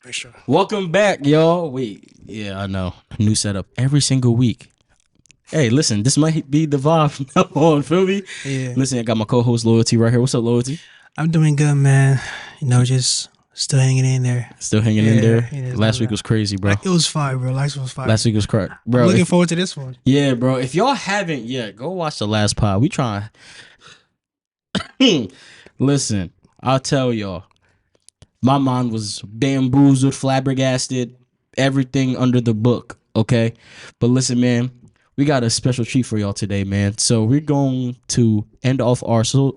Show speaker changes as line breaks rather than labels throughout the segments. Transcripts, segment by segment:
For sure.
Welcome back, y'all. Yeah, I know. New setup every single week. Hey, listen, this might be the vibe from now on. Feel me?
Yeah.
Listen, I got my co-host Loyalty right here. What's up, Loyalty?
I'm doing good, man. Just still hanging in there.
Still hanging in there.
It's
Last
not
week was crazy, bro.
It was fine, bro. Last was fine.
Last week was crack,
I'm
bro.
looking forward to this one.
Yeah, bro. If y'all haven't yet, go watch the last pod. We trying. Listen, I'll tell y'all. My mind was bamboozled, flabbergasted, everything under the book. Okay, but listen, man. We got a special treat for y'all today, man. So we're going to end off our sexual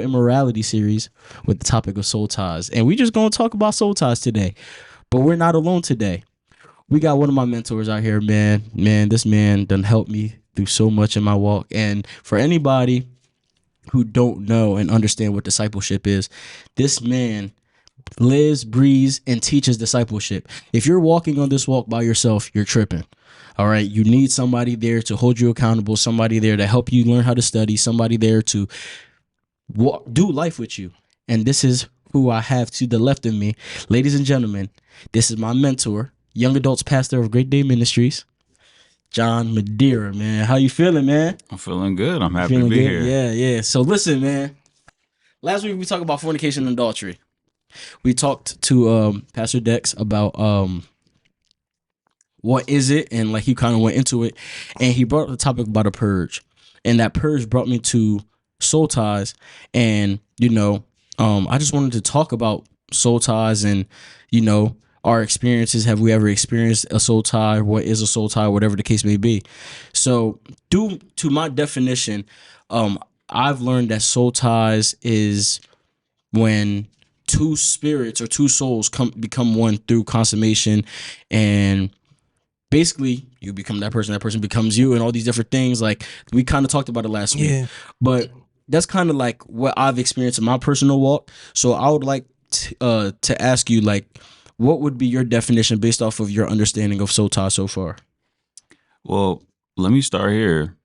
immorality series with the topic of soul ties. And we just going to talk about soul ties today. But we're not alone today. We got one of my mentors out here, man. Man, this man done helped me through so much in my walk. And for anybody who don't know and understand what discipleship is, this man lives, breathes, and teaches discipleship. If you're walking on this walk by yourself, you're tripping. All right. You need somebody there to hold you accountable, somebody there to help you learn how to study, somebody there to do life with you. And this is who I have to the left of me. Ladies and gentlemen, this is my mentor, young adults pastor of Great Day Ministries, John Madeira, man. How you feeling, man?
I'm feeling good. I'm happy to be here.
Yeah. So listen, man. Last week we talked about fornication and adultery. We talked to Pastor Dex about what is it, and like he kind of went into it, and he brought up the topic about a purge, and that purge brought me to soul ties, and I just wanted to talk about soul ties and our experiences. Have we ever experienced a soul tie? What is a soul tie? Whatever the case may be. So, due to my definition, I've learned that soul ties is when two spirits or two souls become one through consummation, and basically you become that person becomes you, and all these different things. Like we kind of talked about it last week, but that's kind of like what I've experienced in my personal walk. So I would like to ask you, like, what would be your definition based off of your understanding of soul tie so far?
Well, let me start here.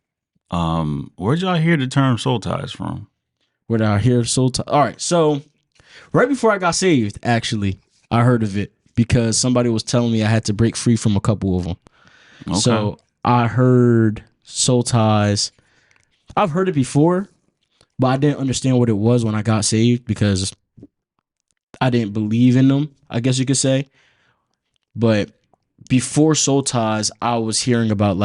Where'd y'all hear the term soul ties from?
Where did I hear soul tie? All right, so right before I got saved, actually, I heard of it because somebody was telling me I had to break free from a couple of them. Okay. So I heard soul ties. I've heard it before, but I didn't understand what it was when I got saved because I didn't believe in them, I guess you could say. But before soul ties, I was hearing about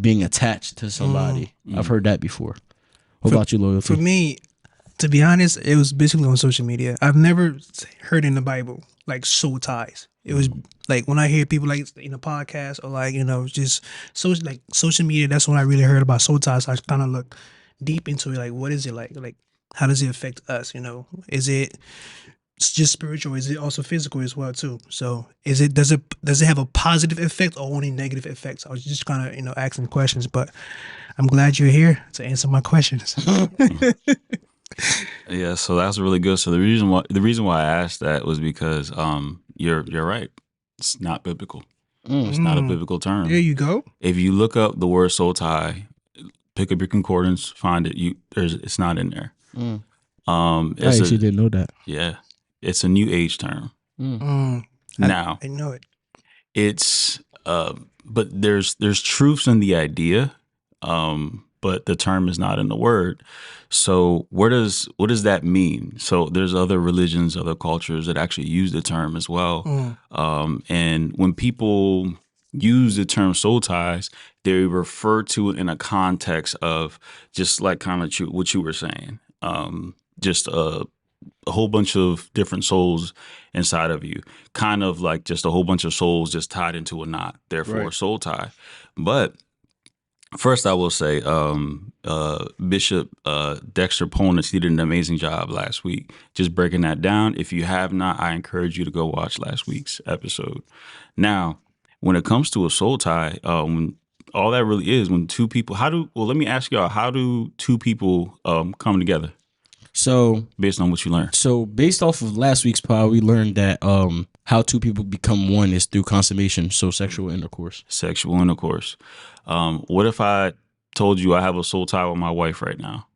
being attached to somebody. I've heard that before. What about you, Loyalty?
For me, to be honest, it was basically on social media. I've never heard in the Bible like soul ties. It was like when I hear people like in a podcast or just social media. That's when I really heard about soul ties. So I kind of look deep into it. Like, what is it like? Like, how does it affect us? Is it just spiritual? Is it also physical as well too? So does it have a positive effect or only negative effects? I was just kind of asking questions, but I'm glad you're here to answer my questions.
Yeah, so that's really good. So the reason why I asked that was because you're right. It's not biblical. It's not a biblical term.
There you go.
If you look up the word soul tie, pick up your concordance, find it. It's not in there.
I actually didn't know that.
Yeah, it's a new age term. Now
I know it.
It's but there's truths in the idea, but the term is not in the word. So what does that mean? So there's other religions, other cultures that actually use the term as well. And when people use the term soul ties, they refer to it in a context of just like kind of what you were saying, just a whole bunch of different souls inside of you, kind of like just a whole bunch of souls just tied into a knot, therefore a soul tie. But first, I will say Bishop Dexter Ponus, he did an amazing job last week just breaking that down. If you have not, I encourage you to go watch last week's episode. Now, when it comes to a soul tie, when all that really is when two people, let me ask y'all, how do two people come together?
So
based on what you learned.
So based off of last week's pod, we learned that how two people become one is through consummation, so sexual intercourse.
Sexual intercourse. What if I told you I have a soul tie with my wife right now?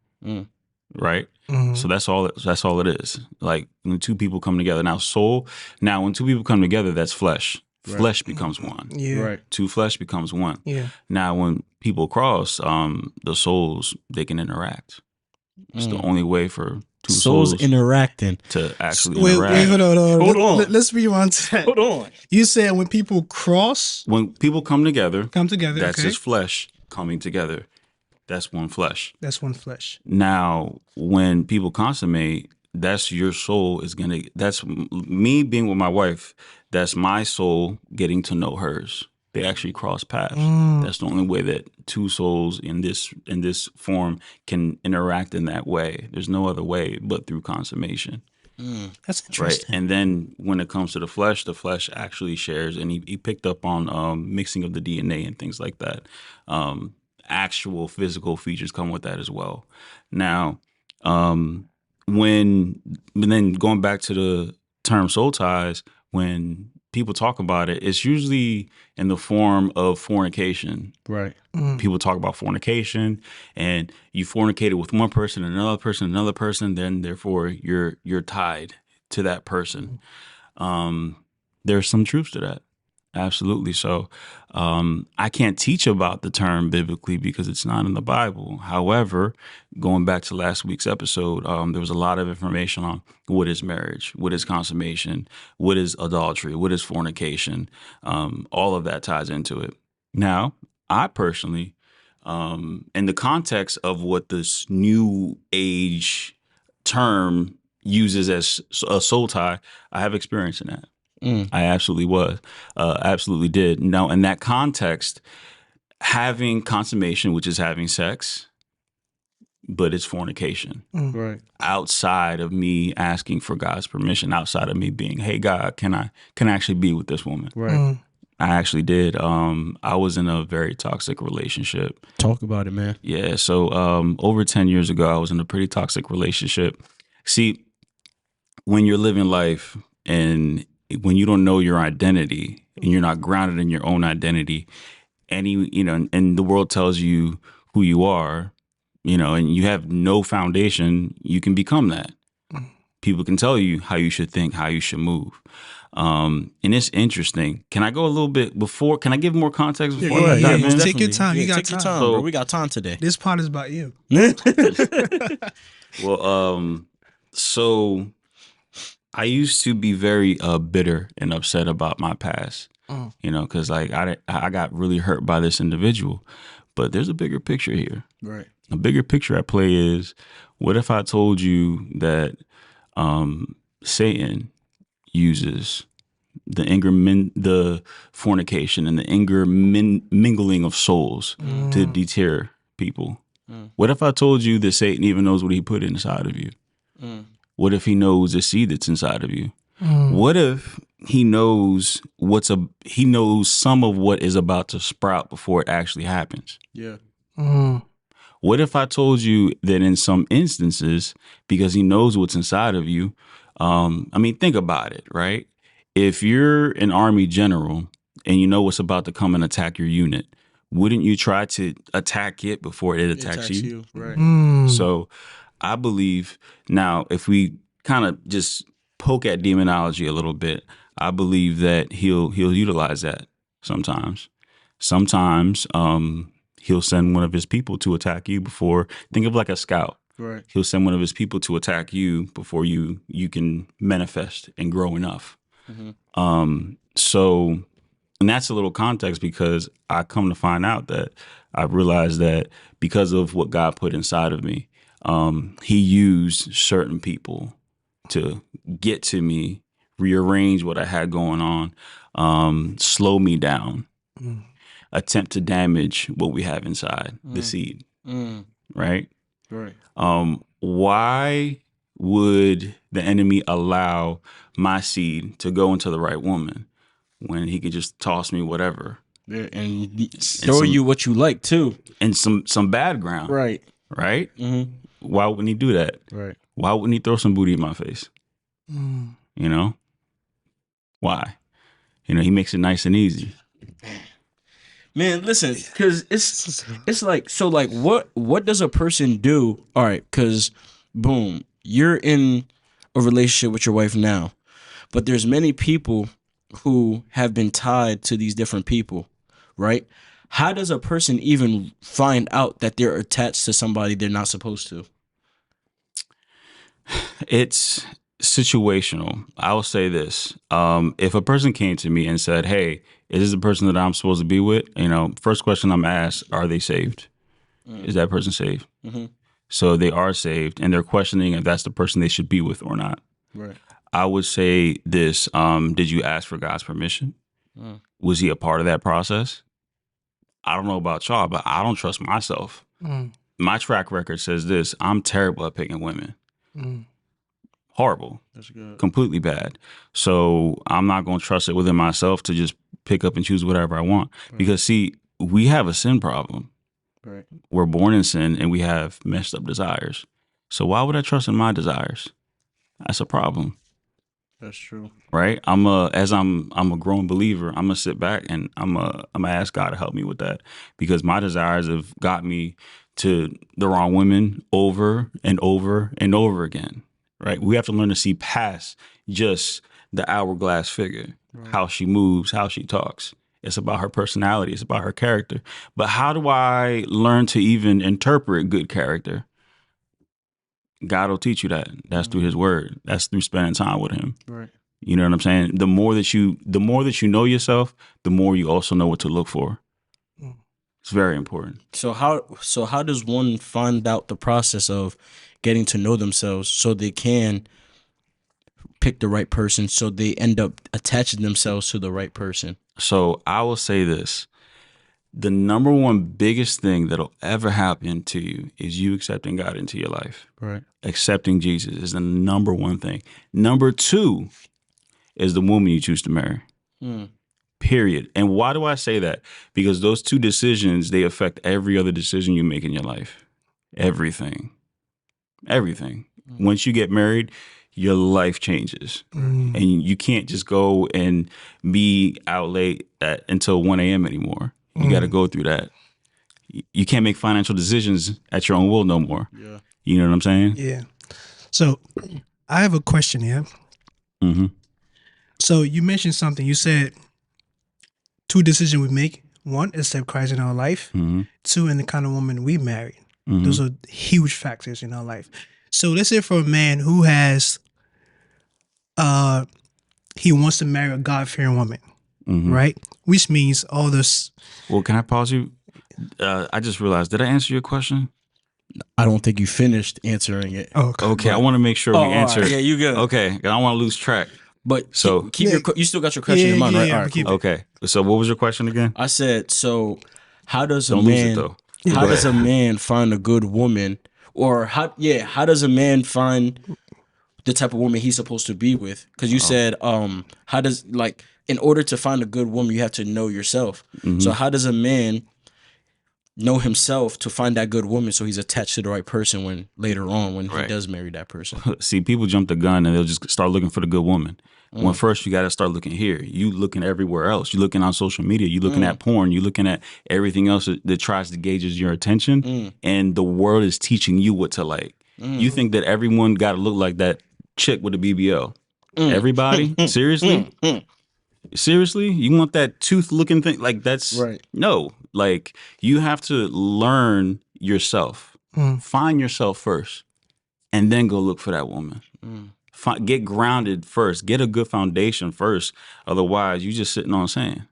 right?
Mhm.
So that's all. That's all it is. Like when two people come together. Now soul. Now when two people come together, that's flesh.
Right.
Flesh becomes one.
Yeah.
Right.
Two flesh becomes one.
Yeah.
Now when people cross, the souls they can interact. It's the only way for two
Souls
souls
interacting.
to actually
Wait,
interact.
hold on.
Hold on.
Let's rewind to that.
Hold on.
You said when people cross,
When people come together,
that's
just flesh coming together. That's one flesh.
That's one flesh.
Now, when people consummate, that's your soul is gonna. That's me being with my wife. That's my soul getting to know hers. They actually cross paths. That's the only way that two souls in this form can interact in that way. There's no other way but through consummation.
That's
Right.
interesting.
And then when it comes to the flesh actually shares, and he picked up on mixing of the DNA and things like that. Actual physical features come with that as well. Now, then going back to the term soul ties, when people talk about it, it's usually in the form of fornication.
Right.
People talk about fornication, and you fornicated with one person, another person, then therefore you're tied to that person. There's some truth to that. Absolutely. So I can't teach about the term biblically because it's not in the Bible. However, going back to last week's episode, there was a lot of information on what is marriage, what is consummation, what is adultery, what is fornication. All of that ties into it. Now, I personally, in the context of what this new age term uses as a soul tie, I have experience in that. I absolutely did. Now, in that context, having consummation, which is having sex, but it's fornication.
Right.
Outside of me asking for God's permission, outside of me being, hey God, can I actually be with this woman?
Right.
I actually did. I was in a very toxic relationship.
Talk about it, man.
Yeah. So over 10 years ago, I was in a pretty toxic relationship. See, when you're living life and when you don't know your identity and you're not grounded in your own identity, and the world tells you who you are, and you have no foundation, you can become that. People can tell you how you should think, how you should move. And it's interesting. Can I go a little bit before? Can I give more context before?
Yeah,
I dive in?
Take your time. You got
take your
time.
time, bro. We got time today.
This part is about you.
Well, so I used to be very bitter and upset about my past, because like I got really hurt by this individual. But there's a bigger picture here.
Right.
A bigger picture at play is, what if I told you that Satan uses the fornication and the mingling of souls to deter people? What if I told you that Satan even knows what he put inside of you? What if he knows the seed that's inside of you? What if he knows he knows some of what is about to sprout before it actually happens?
Yeah.
What if I told you that in some instances, because he knows what's inside of you, think about it, right? If you're an army general and you know what's about to come and attack your unit, wouldn't you try to attack it before it attacks you?
Right.
So I believe now, if we kind of just poke at demonology a little bit, I believe that he'll utilize that sometimes. Sometimes he'll send one of his people to attack you before. Think of like a scout.
Right.
He'll send one of his people to attack you before you can manifest and grow enough. So, and that's a little context, because I come to find out that I realized that because of what God put inside of me, he used certain people to get to me, rearrange what I had going on, slow me down, attempt to damage what we have inside, the seed, right?
Right.
Why would the enemy allow my seed to go into the right woman when he could just toss me whatever?
Yeah, and throw you what you like too,
and some bad ground,
right?
Mm-hmm. Why wouldn't he do that?
Right.
Why wouldn't he throw some booty in my face? Why? He makes it nice and easy.
Man, listen, because it's like, so like what does a person do? All right, because boom, you're in a relationship with your wife now, but there's many people who have been tied to these different people, right? How does a person even find out that they're attached to somebody they're not supposed to?
It's situational. I will say this. If a person came to me and said, "Hey, is this the person that I'm supposed to be with?" First question I'm asked, are they saved? Is that person saved?
Mm-hmm.
So they are saved, and they're questioning if that's the person they should be with or not.
Right.
I would say this. Did you ask for God's permission? Was he a part of that process? I don't know about y'all, but I don't trust myself.
Mm,
My track record says this. I'm terrible at picking women.
mm,
Horrible.
That's good.
Completely bad. So I'm not going to trust it within myself to just pick up and choose whatever I want.
Right.
Because, see, we have a sin problem.
Right.
We're born in sin and we have messed up desires. So why would I trust in my desires? That's a problem.
That's true.
Right? I'm a growing believer. I'm gonna sit back and I'm gonna ask God to help me with that, because my desires have got me to the wrong women over and over and over again. Right? We have to learn to see past just the hourglass figure, how she moves, how she talks. It's about her personality. It's about her character. But how do I learn to even interpret good character? God will teach you that. That's through His Word. That's through spending time with Him.
Right.
You know what I'm saying? The more that you know yourself, the more you also know what to look for.
mm.
It's very important.
So how does one find out the process of getting to know themselves so they can pick the right person, so they end up attaching themselves to the right person?
So I will say this. The number one biggest thing that'll ever happen to you is you accepting God into your life.
Right.
Accepting Jesus is the number one thing. Number two is the woman you choose to marry. Period. And why do I say that? Because those two decisions, they affect every other decision you make in your life. Everything. Once you get married, your life changes.
Mm.
And you can't just go and be out late until 1 a.m. anymore. You got to go through that. You can't make financial decisions at your own will no more.
Yeah.
You know what I'm saying?
Yeah. So I have a question here.
Mm-hmm.
So you mentioned something. You said two decisions we make. One, accept Christ in our life.
Mm-hmm.
Two, and the kind of woman we marry.
Mm-hmm.
Those are huge factors in our life. So let's say for a man who has, he wants to marry a God-fearing woman,
Mm-hmm.
right? Which means all this.
Well, can I pause you? I just realized, did I answer your question?
I don't think you finished answering it.
Oh,
Okay, I want to make sure we answer.
Right. Yeah, you good.
Okay, I don't want to lose track.
But
So-
keep your you still got your question
Yeah,
in mind,
yeah,
right?
yeah,
All
I'm
right,
keep
cool.
it.
Okay, so what was your question again?
I said, so how does a
Don't lose it
man
though.
how
Go
does
ahead.
a man find a good woman, or how does a man find the type of woman he's supposed to be with? Because you said how does, like, in order to find a good woman you have to know yourself.
Mm-hmm.
So how does a man know himself to find that good woman so he's attached to the right person when later on when he
Right.
does marry that person?
See, people jump the gun and they'll just start looking for the good woman. When first you got to start looking here. You looking everywhere else. You looking on social media. You looking at porn. You looking at everything else that tries to gauges your attention. And the world is teaching you what to like. You think that everyone got to look like that chick with a BBL. Everybody? Seriously? Seriously? You want that tooth looking thing? Like, that's
Right.
No. Like, you have to learn yourself. Find yourself first and then go look for that woman. Get grounded first. Get a good foundation first. Otherwise, you just sitting on sand.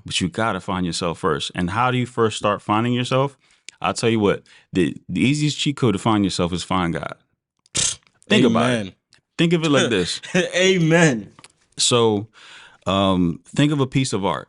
But you got to find yourself first. And how do you first start finding yourself? I'll tell you what. The easiest cheat code to find yourself is find God. Think about it. Think of it like this.
Amen.
So think of a piece of art.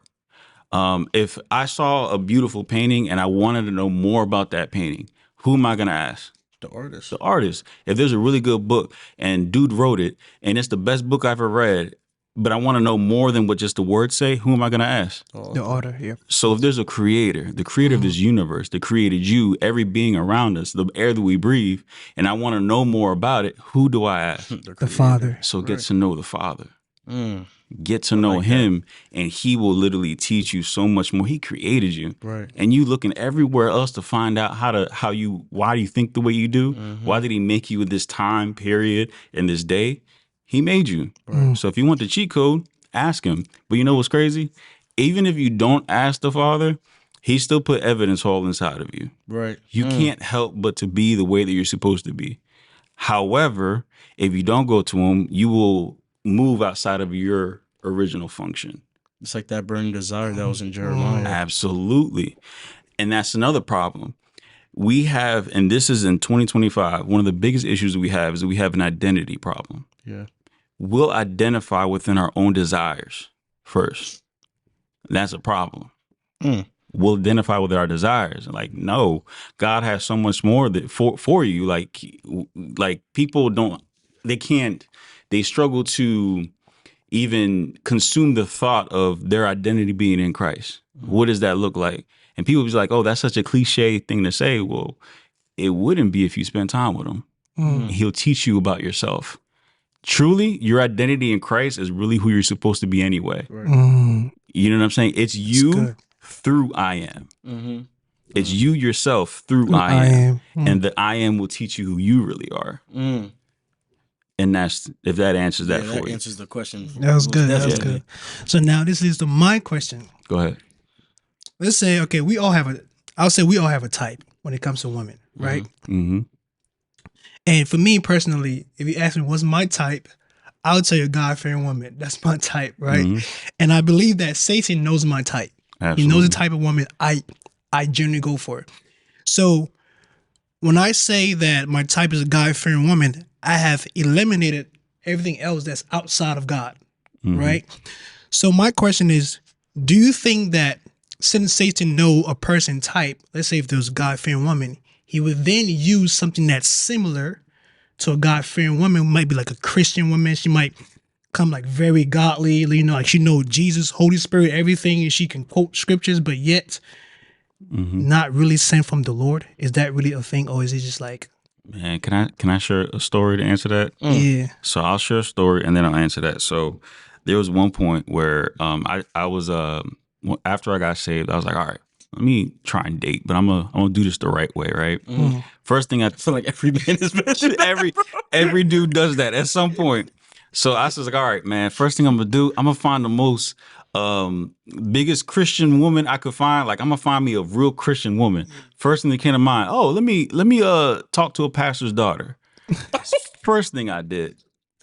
If I saw a beautiful painting and I wanted to know more about that painting, who am I going to ask?
The artist.
The artist. If there's a really good book and dude wrote it and it's the best book I've ever read, but I want to know more than what just the words say, who am I going to ask?
the order, yeah.
So if there's a creator, the creator of this universe that created you, every being around us, the air that we breathe, and I want to know more about it, who do I ask?
The Father.
So get to know the Father. Get to know
like
him, and he will literally teach you so much more. He created you,
Right.
and you looking everywhere else to find out why do you think the way you do?
Mm-hmm.
Why did he make you at this time period in this day? He made you.
Mm.
So if you want the cheat code, ask him. But you know what's crazy? Even if you don't ask the Father, he still put evidence all inside of you.
Right.
You can't help but to be the way that you're supposed to be. However, if you don't go to him, you will move outside of your original function.
It's like that burning desire that was in Jeremiah.
Absolutely. And that's another problem. We have, and this is in 2025, one of the biggest issues we have is that we have an identity problem.
Yeah.
We'll identify within our own desires first. That's a problem.
Mm.
We'll identify with our desires. Like, no, God has so much more that for you. Like people don't, they struggle to even consume the thought of their identity being in Christ. What does that look like? And people be like, oh, that's such a cliche thing to say. Well, it wouldn't be if you spend time with him.
Mm.
He'll teach you about yourself. Truly, your identity in Christ is really who you're supposed to be anyway.
Mm.
You know what I'm saying? It's you
good.
through I am.
Mm-hmm.
It's you yourself through I am. And the I am will teach you who you really are.
Mm.
And that's, if that answers that for
that
you.
answers the question.
That was good. That was
Definitely.
good. So now this leads to my question.
Go ahead.
Let's say, okay, I'll say we all have a type when it comes to women, right?
Mm-hmm.
And for me personally, if you ask me what's my type, I would tell you a God-fearing woman. That's my type, right?
Mm-hmm.
And I believe that Satan knows my type.
Absolutely.
He knows the type of woman I generally go for. So when I say that my type is a God-fearing woman, I have eliminated everything else that's outside of God, right? So my question is, do you think that since Satan know a person type, let's say if there was a God-fearing woman, he would then use something that's similar to a God-fearing woman, might be like a Christian woman. She might come like very godly, you know, like she know Jesus, Holy Spirit, everything, and she can quote scriptures, but yet not really sent from the Lord. Is that really a thing, or is it just like,
Man, can I share a story to answer that?
yeah,
So I'll share a story and then I'll answer that. So there was one point where I was after I got saved, I was like, all right, let me try and date, but I'm gonna do this the right way, right? First thing I
feel like every man is mentioned.
every dude does that at some point. So I was like, all right, man, first thing I'm gonna do, I'm gonna find the most biggest Christian woman I could find. Like, I'm gonna find me a real Christian woman. First thing that came to mind, oh, let me talk to a pastor's daughter. First thing I did.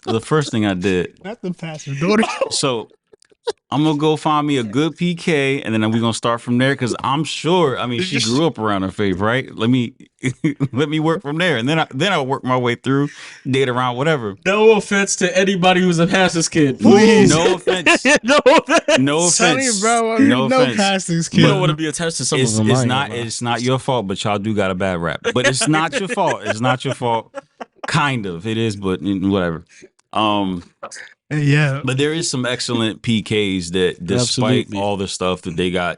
The first thing I did.
not the pastor's daughter.
So I'm gonna go find me a good PK, and then we're gonna start from there. Because I'm sure, I mean, she grew up around her faith, right? Let me work from there, and then I'll work my way through, date around, whatever.
No offense to anybody who's a pastor's kid. Please.
No offense.
No offense.
No
Tell me,
offense.
bro,
No
no
offense.
pastor's
You
kid.
don't want to be attached to some
It's,
of them.
it's not your fault, but y'all do got a bad rap. But it's not your fault. It's not your fault. Kind of. It is, but whatever.
Yeah,
But there is some excellent PKs that, despite
Absolutely.
all the stuff that they got,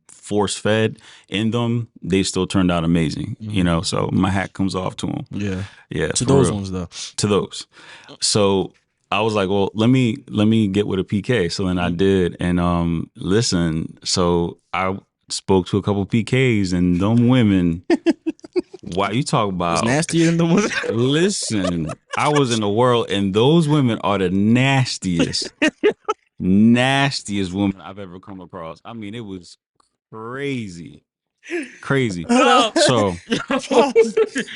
force fed in them, they still turned out amazing. So my hat comes off to them.
Yeah.
Yeah,
To
for
those
real.
ones though.
To those. So I was like, well, let me get with a PK. So then I did, and listen. So I spoke to a couple PKs, and them women. Why you talk about
It's nastier than the ones.
Listen, I was in the world, and those women are the nastiest women I've ever come across. I mean, it was crazy. So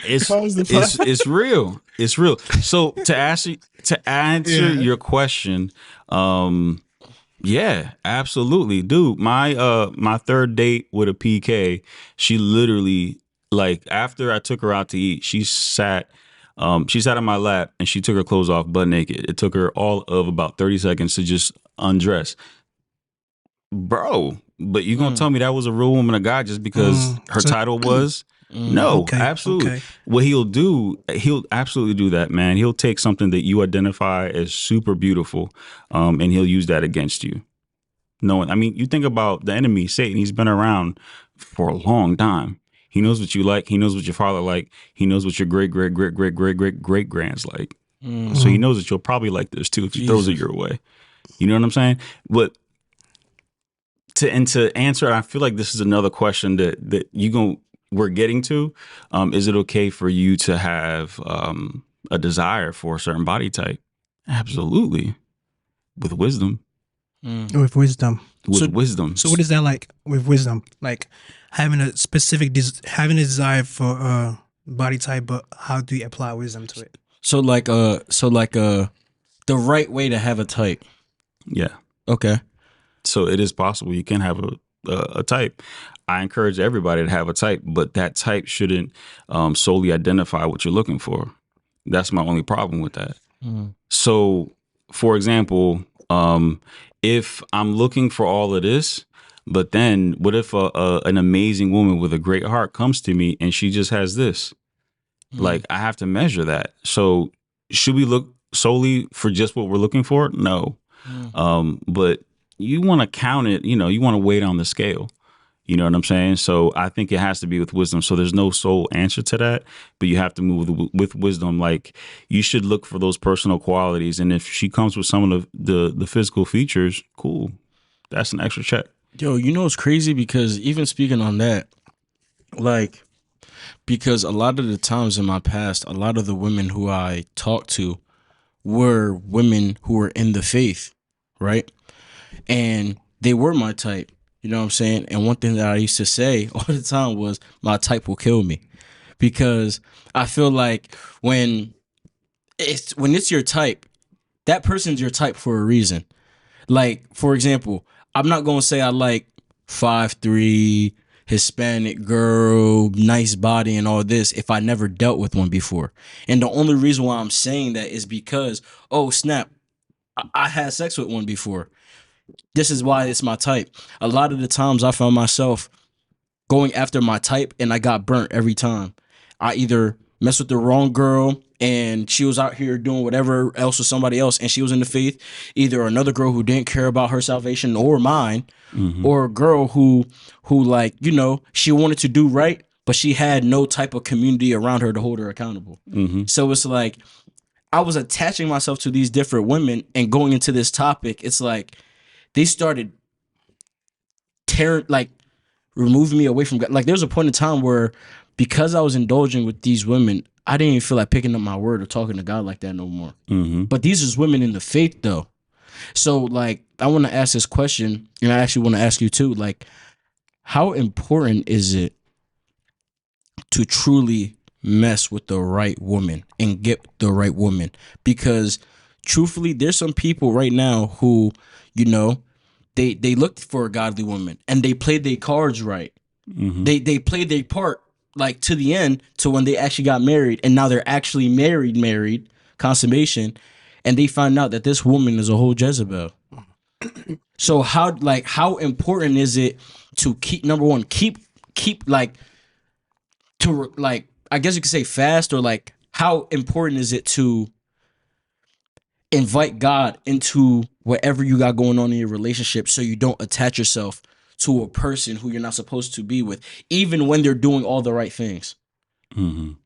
it's real. It's real. So to answer your question, yeah, absolutely, dude. My third date with a PK, she literally, like, after I took her out to eat, she sat on my lap and she took her clothes off butt naked. It took her all of about 30 seconds to just undress. Bro, but you gonna tell me that was a real woman of God just because her title was? No,
Okay,
absolutely.
okay.
What he'll absolutely do that, man. He'll take something that you identify as super beautiful, and he'll use that against you. No, I mean, you think about the enemy, Satan. He's been around for a long time. He knows what you like. He knows what your father like. He knows what your great grands like. So he knows that you'll probably like this too if he throws it your way. You know what I'm saying? But to answer, I feel like this is another question that we're getting to. Is it okay for you to have a desire for a certain body type? Absolutely, with wisdom.
With wisdom.
With wisdom.
So what is that like with wisdom? Like having a specific having a desire for body type, but how do you apply wisdom to it?
So the right way to have a type.
Yeah.
Okay.
So it is possible you can have a type. I encourage everybody to have a type, but that type shouldn't solely identify what you're looking for. That's my only problem with that. So, for example, if I'm looking for all of this, but then what if an amazing woman with a great heart comes to me and she just has this? Like, I have to measure that. So should we look solely for just what we're looking for? No. But you want to count it, you want to weigh it on the scale. You know what I'm saying? So I think it has to be with wisdom. So there's no sole answer to that, but you have to move with wisdom. Like, you should look for those personal qualities. And if she comes with some of the physical features, cool. That's an extra check.
Yo, it's crazy because even speaking on that, like, because a lot of the times in my past, a lot of the women who I talked to were women who were in the faith, right? And they were my type. You know what I'm saying? And one thing that I used to say all the time was, my type will kill me. Because I feel like when it's your type, that person's your type for a reason. Like, for example, I'm not going to say I like 5'3", Hispanic girl, nice body and all this if I never dealt with one before. And the only reason why I'm saying that is because, oh, snap, I had sex with one before. This is why it's my type. A lot of the times I found myself going after my type and I got burnt every time. I either messed with the wrong girl and she was out here doing whatever else with somebody else and she was in the faith, either another girl who didn't care about her salvation or mine, or a girl who like, she wanted to do right, but she had no type of community around her to hold her accountable. So it's like I was attaching myself to these different women, and going into this topic, it's like they started removing me away from God. Like, there was a point in time where, because I was indulging with these women, I didn't even feel like picking up my word or talking to God like that no more. But these is women in the faith though. So like, I want to ask this question, and I actually want to ask you too, like, how important is it to truly mess with the right woman and get the right woman? Because truthfully, there's some people right now who, they looked for a godly woman and they played their cards right. They played their part like to the end, to when they actually got married, and now they're actually married, consummation, and they find out that this woman is a whole Jezebel. So how important is it to keep, number one, keep like, to like, I guess you could say fast, or like, how important is it to invite God into whatever you got going on in your relationship, so you don't attach yourself to a person who you're not supposed to be with, even when they're doing all the right things?
You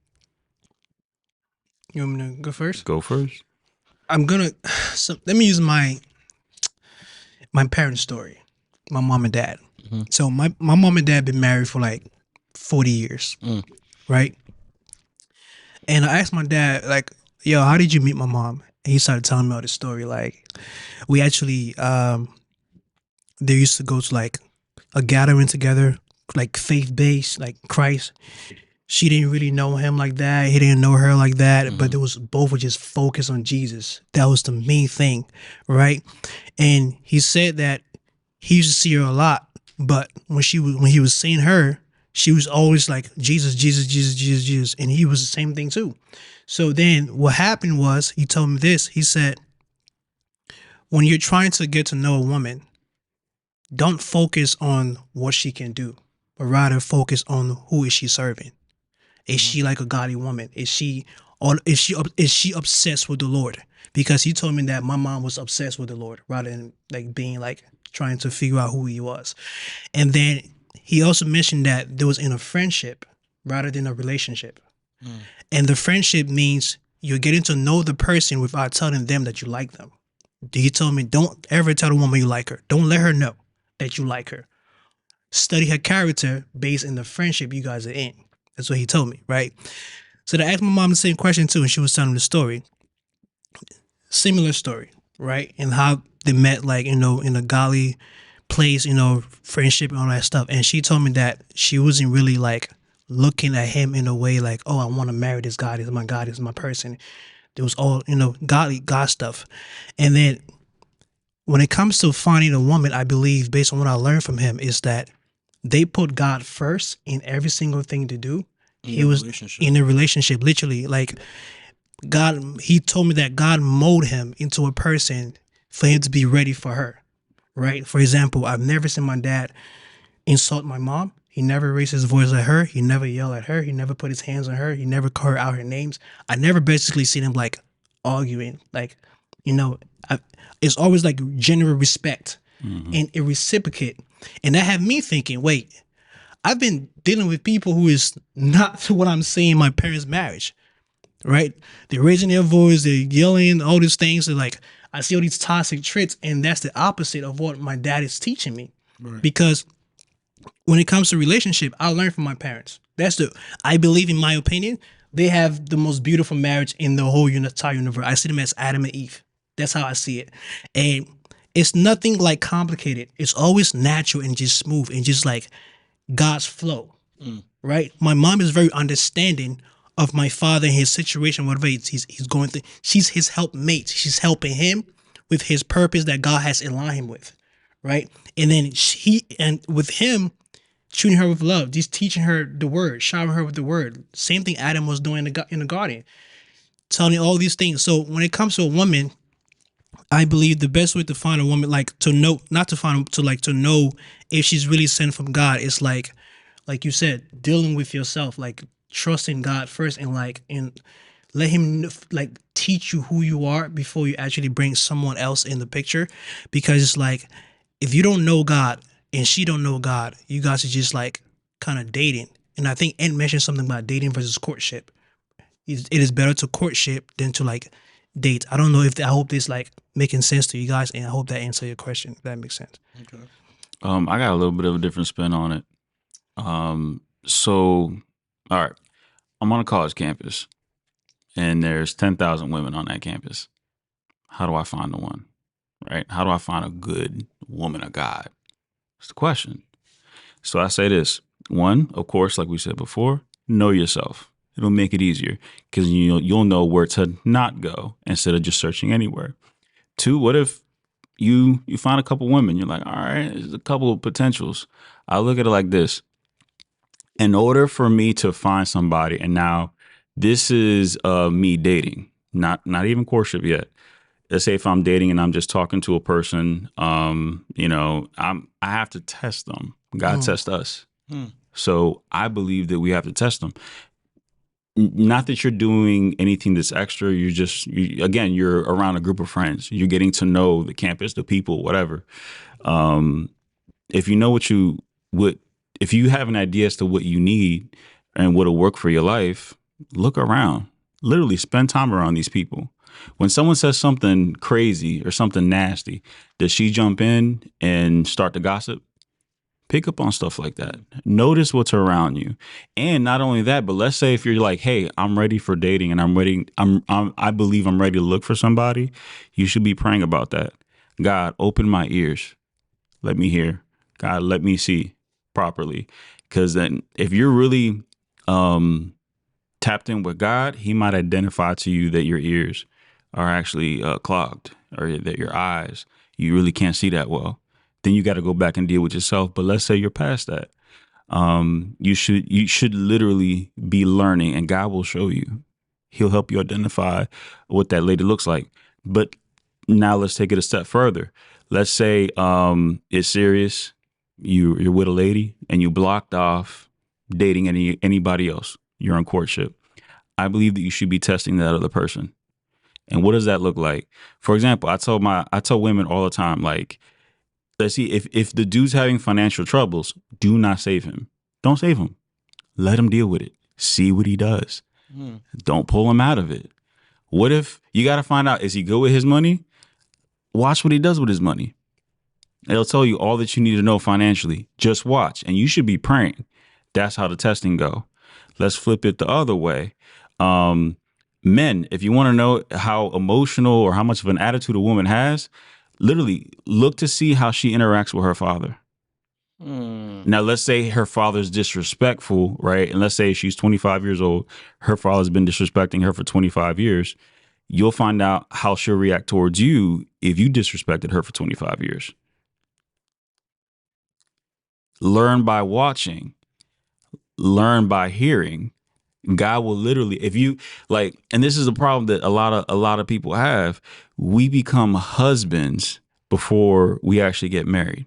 want me to go first?
Go first.
I'm gonna. So let me use my parents' story, my mom and dad. So my mom and dad been married for like 40 years, right? And I asked my dad, like, yo, how did you meet my mom? And he started telling me all this story. Like, we actually, they used to go to like a gathering together, like faith-based, like Christ. She didn't really know him like that. He didn't know her like that. But it was, both were just focused on Jesus. That was the main thing, right? And he said that he used to see her a lot, but when he was seeing her, she was always like, Jesus, Jesus, Jesus, Jesus, Jesus. And he was the same thing too. So then what happened was, he told me this. He said, when you're trying to get to know a woman, don't focus on what she can do, but rather focus on who is she serving. Is she like a godly woman? Is she obsessed with the Lord? Because he told me that my mom was obsessed with the Lord, rather than like being like trying to figure out who he was. And then he also mentioned that there was in a friendship rather than a relationship. And the friendship means you're getting to know the person without telling them that you like them. He told me, don't ever tell the woman you like her. Don't let her know that you like her. Study her character based in the friendship you guys are in. That's what he told me, right? So I asked my mom the same question too, and she was telling the story. Similar story, right? And how they met, like, in a golly place, friendship and all that stuff. And she told me that she wasn't really like looking at him in a way like, oh, I want to marry this guy. This is my God. This is my person. It was all, godly God stuff. And then when it comes to finding a woman, I believe, based on what I learned from him, is that they put God first in every single thing to do. He was in a relationship, literally. Like, God, he told me that God molded him into a person for him to be ready for her, right? For example, I've never seen my dad insult my mom. He never raised his voice at her. He never yelled at her. He never put his hands on her. He never called out her names. I never basically seen him like arguing. Like, you know, I, it's always like general respect and a reciprocate. And that had me thinking, wait, I've been dealing with people who is not what I'm seeing in my parents' marriage, right? They're raising their voice, they're yelling, all these things. They're like, I see all these toxic traits, and that's the opposite of what my dad is teaching me. Right. Because when it comes to relationship, I learned from my parents. I believe, in my opinion, they have the most beautiful marriage in the whole entire universe. I see them as Adam and Eve. That's how I see it. And it's nothing like complicated. It's always natural and just smooth and just like God's flow, right? My mom is very understanding of my father and his situation, whatever he's going through. She's his helpmate. She's helping him with his purpose that God has aligned him with, right? And then with him, treating her with love, just teaching her the word, showering her with the word. Same thing Adam was doing in the garden, telling her all these things. So when it comes to a woman, I believe the best way to find a woman, like to know, not to find, to know if she's really sent from God, is like you said, dealing with yourself, like trusting God first, and let him like teach you who you are before you actually bring someone else in the picture. Because it's like, if you don't know God and she don't know God, you guys are just like kind of dating. And I think Ed mentioned something about dating versus courtship. It is better to courtship than to like date. I don't know if I hope this like making sense to you guys, and I hope that answers your question. If that makes sense.
Okay.
I got a little bit of a different spin on it. So, all right, I'm on a college campus, and there's 10,000 women on that campus. How do I find the one? Right? How do I find a good woman of God? That's the question. So I say this. One, of course, like we said before, know yourself. It'll make it easier because you'll know where to not go instead of just searching anywhere. Two, what if you find a couple women? You're like, all right, there's a couple of potentials. I look at it like this. In order for me to find somebody, and now this is me dating, not even courtship yet. Let's say if I'm dating and I'm just talking to a person, I have to test them. God tests us. So I believe that we have to test them. Not that you're doing anything that's extra. You're around a group of friends. You're getting to know the campus, the people, whatever. If you know if you have an idea as to what you need and what'll work for your life, look around. Literally spend time around these people. When someone says something crazy or something nasty, does she jump in and start to gossip? Pick up on stuff like that. Notice what's around you. And not only that, but let's say if you're like, hey, I'm ready for dating and I believe I'm ready to look for somebody, you should be praying about that. God, open my ears. Let me hear. God, let me see properly. Because then if you're really tapped in with God, he might identify to you that your ears are actually clogged, or that your eyes, you really can't see that well. Then you got to go back and deal with yourself. But let's say you're past that. You should literally be learning, and God will show you. He'll help you identify what that lady looks like. But now let's take it a step further. Let's say it's serious. You're with a lady and you blocked off dating anybody else. You're in courtship. I believe that you should be testing that other person. And what does that look like? For example, I tell women all the time, like, let's see, if the dude's having financial troubles, do not save him. Don't save him. Let him deal with it. See what he does. Don't pull him out of it. What if you got to find out, is he good with his money? Watch what he does with his money. It'll tell you all that you need to know financially. Just watch, and you should be praying. That's how the testing go. Let's flip it the other way. Men, if you want to know how emotional or how much of an attitude a woman has, literally look to see how she interacts with her father. Now, let's say her father's disrespectful, right? And let's say she's 25 years old. Her father's been disrespecting her for 25 years. You'll find out how she'll react towards you if you disrespected her for 25 years. Learn by watching, learn by hearing. God will literally, if you like, and this is a problem that a lot of people have. We become husbands before we actually get married.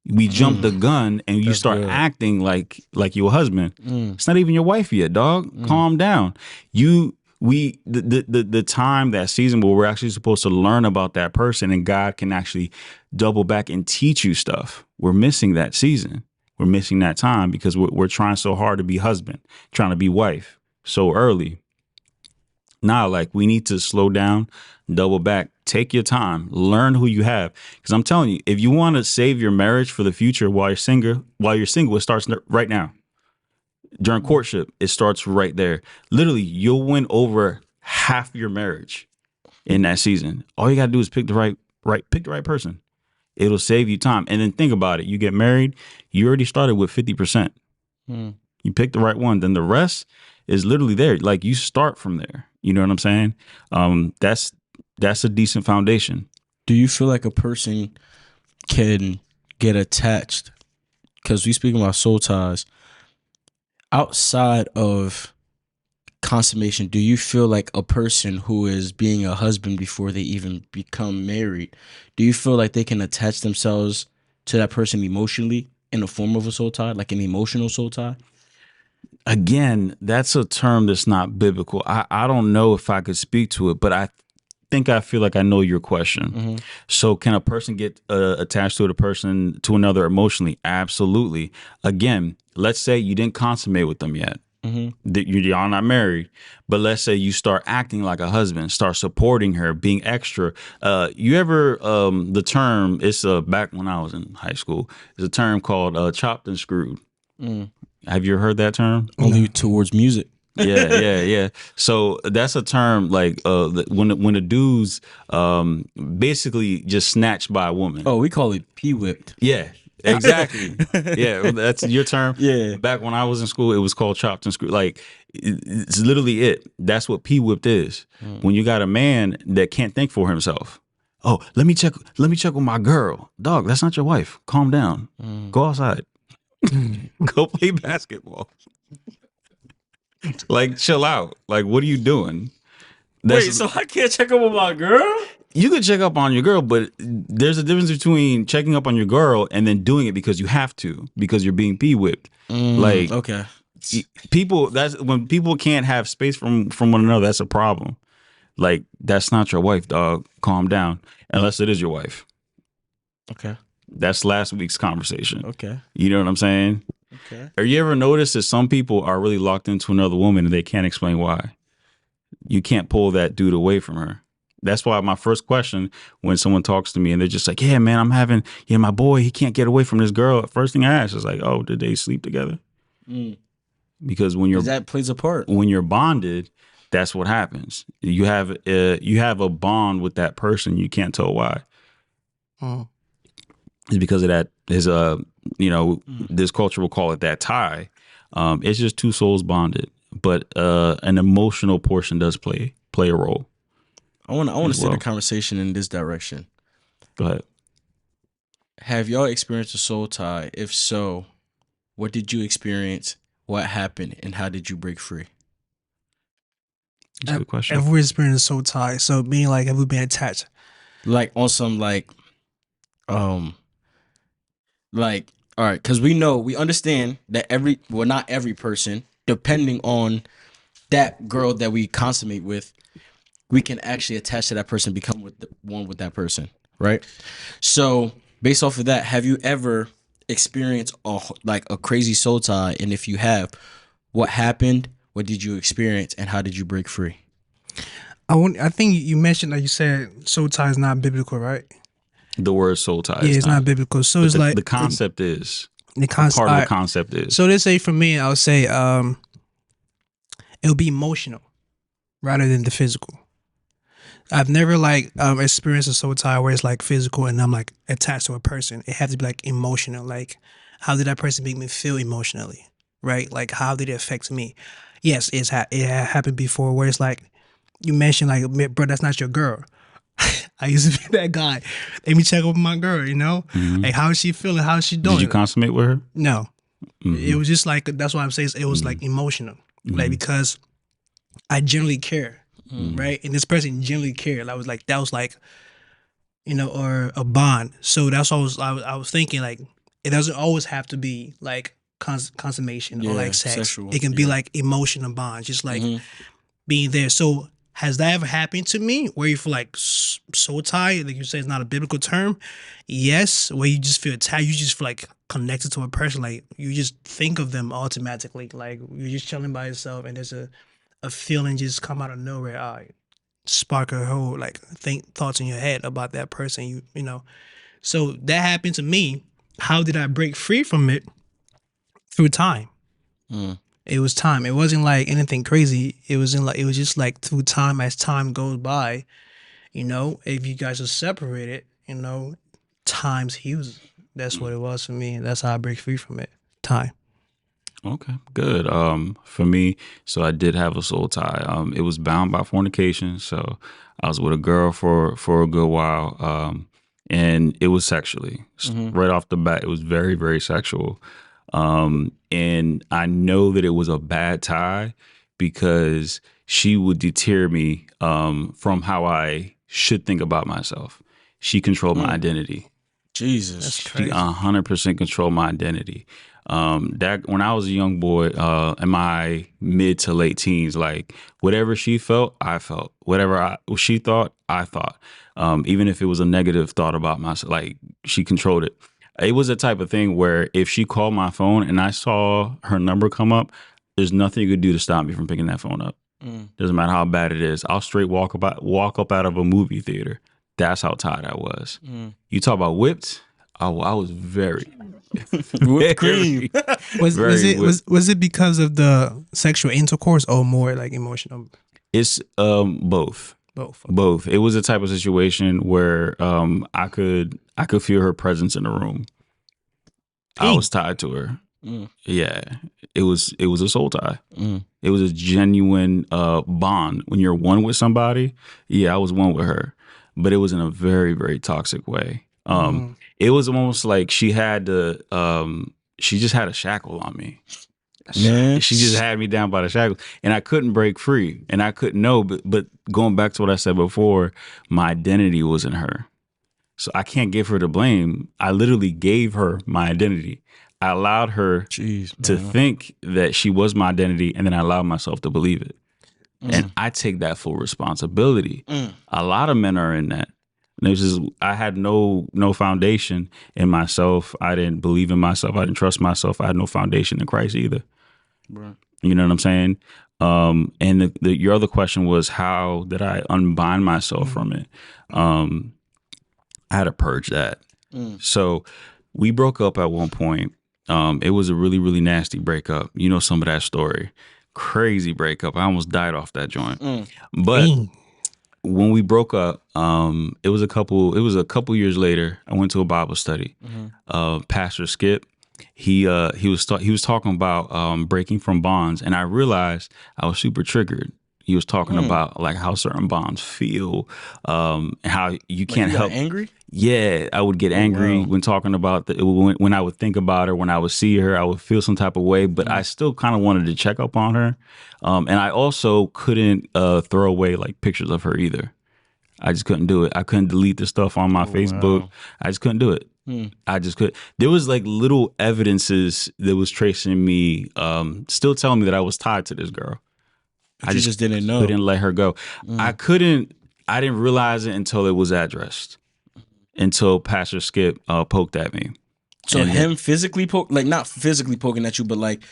We jump the gun and you start acting like your husband. It's not even your wife yet, dog. Calm down. The time, that season where we're actually supposed to learn about that person and God can actually double back and teach you stuff. We're missing that season. We're missing that time because we're trying so hard to be husband, trying to be wife so early. Now, like, we need to slow down, double back, take your time, learn who you have. Because I'm telling you, if you want to save your marriage for the future while you're single, it starts right now. During courtship, it starts right there. Literally, you'll win over half your marriage in that season. All you got to do is pick the right person. It'll save you time. And then think about it. You get married, you already started with 50%. You pick the right one. Then the rest is literally there. Like, you start from there. You know what I'm saying? That's a decent foundation.
Do you feel like a person can get attached? Because we speaking about soul ties. Outside of consummation, do you feel like a person who is being a husband before they even become married, do you feel like they can attach themselves to that person emotionally in the form of a soul tie, like an emotional soul tie?
Again, that's a term that's not biblical. I don't know if I could speak to it, but I feel like I know your question. So can a person get attached to to another emotionally? Absolutely. Again, let's say you didn't consummate with them yet. That you're not married, but let's say you start acting like a husband, start supporting her, being extra. You ever the term? It's back when I was in high school. It's a term called chopped and screwed. Have you heard that term?
Only towards music.
Yeah. So that's a term like when the dudes basically just snatched by a woman.
Oh, we call it P-whipped.
Yeah, exactly. Yeah, that's your term.
Yeah.
Back when I was in school, it was called chopped and screwed. Like, it's literally it. That's what P-whipped is. When you got a man that can't think for himself. Oh, let me check with my girl. Dog, that's not your wife. Calm down. Go outside. Go play basketball. Like, chill out. Like, what are you doing?
Wait, so I can't check up with my girl?
You can check up on your girl, but there's a difference between checking up on your girl and then doing it because you have to, because you're being P-whipped. Like,
Okay.
that's when people can't have space from one another. That's a problem. Like, that's not your wife, dog. Calm down. Unless it is your wife.
Okay.
That's last week's conversation.
Okay.
You know what I'm saying?
Okay.
Have you ever noticed that some people are really locked into another woman and they can't explain why? You can't pull that dude away from her. That's why my first question when someone talks to me and they're just like, yeah, man, I'm having, my boy, he can't get away from this girl. First thing I ask is like, oh, did they sleep together? Because when
that plays a part.
When you're bonded, that's what happens. You have a bond with that person. You can't tell why. It's because of that. This culture will call it that tie. It's just two souls bonded, but an emotional portion does play a role.
I want to send a conversation in this direction.
Go ahead.
Have y'all experienced a soul tie? If so, what did you experience? What happened? And how did you break free?
That's a good question.
Have we experienced soul tie? So meaning like, have we been attached?
Like on some all right, because we understand that not every person, depending on that girl that we consummate with, we can actually attach to that person, become one with that person, right? So based off of that, have you ever experienced a crazy soul tie? And if you have, what happened? What did you experience? And how did you break free?
I think you mentioned, like you said, soul tie is not biblical, right?
The word soul tie
Yeah,
is
it's not
not.
biblical. So
But
it's like
the concept is.
the
A
concept.
part of the concept is.
So let's say for me, I would say it'll be emotional rather than the physical. I've never like experienced a soul tie where it's like physical and I'm like attached to a person. It has to be like emotional. Like, how did that person make me feel emotionally? Right? Like, how did it affect me? Yes, it happened before where it's like you mentioned like, bro, that's not your girl. I used to be that guy. Let me check up on my girl.
Mhm.
Like, how is she feeling? How is she
Did you
doing?
consummate with her?
No, it
Mm-hmm.
was just like that's why I'm saying it was like emotional, like because I generally care, right? And this person generally cared. I was like, that was like, or a bond. So that's what I was thinking like, it doesn't always have to be like consummation or
Yeah,
like sex.
sexual.
It can be
Yeah.
like emotional bond, just like
Mm-hmm.
being there. So has that ever happened to me where you feel like so tied? Like you say, it's not a biblical term. Yes, where you just feel tied. You just feel like connected to a person. Like you just think of them automatically. Like you're just chilling by yourself, and there's a feeling just come out of nowhere. Spark a whole like thoughts in your head about that person. You know. So that happened to me. How did I break free from it? Through time.
Mm.
It was time. It wasn't like anything crazy. It was just like through time as time goes by, if you guys are separated, times heals. That's what it was for me. That's how I break free from it. Time.
Okay, good. For me, so I did have a soul tie. It was bound by fornication. So I was with a girl for a good while. And it was sexually right off the bat. It was very very sexual. And I know that it was a bad tie because she would deter me from how I should think about myself. She controlled my identity.
That's
Jesus.
She
crazy.
100% controlled my identity. That when I was a young boy, in my mid to late teens, like whatever she felt, I felt. Whatever she thought, I thought. Even if it was a negative thought about myself, like she controlled it. It was the type of thing where if she called my phone and I saw her number come up, there's nothing you could do to stop me from picking that phone up.
Mm.
Doesn't matter how bad it is. I'll straight walk up out of a movie theater. That's how tired I was.
Mm.
You talk about whipped. I was very,
Whipped cream.
Was was
very
it
whipped.
was it because of the sexual intercourse or more like emotional?
It's both.
Both.
Both. It was a type of situation where I could feel her presence in the room. I
Dang.
was tied to her.
Mm.
Yeah, it was a soul tie.
Mm.
It was a genuine bond. When you're one with somebody, yeah, I was one with her, but it was in a very very toxic way. It was almost like she just had a shackle on me.
Man.
She just had me down by the shackles, and I couldn't break free, and I couldn't know. But going back to what I said before, my identity was in her, so I can't give her the blame. I literally gave her my identity. I allowed her
Jeez,
to
man.
think that she was my identity, and then I allowed myself to believe it.
Mm.
And I take that full responsibility.
Mm.
A lot of men are in that. And it was just, I had no foundation in myself. I didn't believe in myself. I didn't trust myself. I had no foundation in Christ either.
Right.
You know what I'm saying? And your other question was, how did I unbind myself from it? I had to purge that.
Mm.
So we broke up at one point. It was a really, really nasty breakup. You know some of that story. Crazy breakup. I almost died off that joint.
Mm.
But
Dang.
when we broke up, it was a couple years later. I went to a Bible study. Pastor Skip, he was talking about breaking from bonds, and I realized I was super triggered. He was talking about like how certain bonds feel, and how you can't
You got
help.
angry?
Yeah, I would get angry
wow.
when talking about when I would think about her, when I would see her, I would feel some type of way, but I still kind of wanted to check up on her. And I also couldn't throw away like pictures of her either. I just couldn't do it. I couldn't delete the stuff on my Facebook.
wow.
I just couldn't do it. I just could. There was like little evidences that was tracing me, still telling me that I was tied to this girl.
But you just didn't know.
Couldn't let her go. I didn't realize it until it was addressed. Until Pastor Skip poked at me.
So
And
him physically not physically poking at you, but like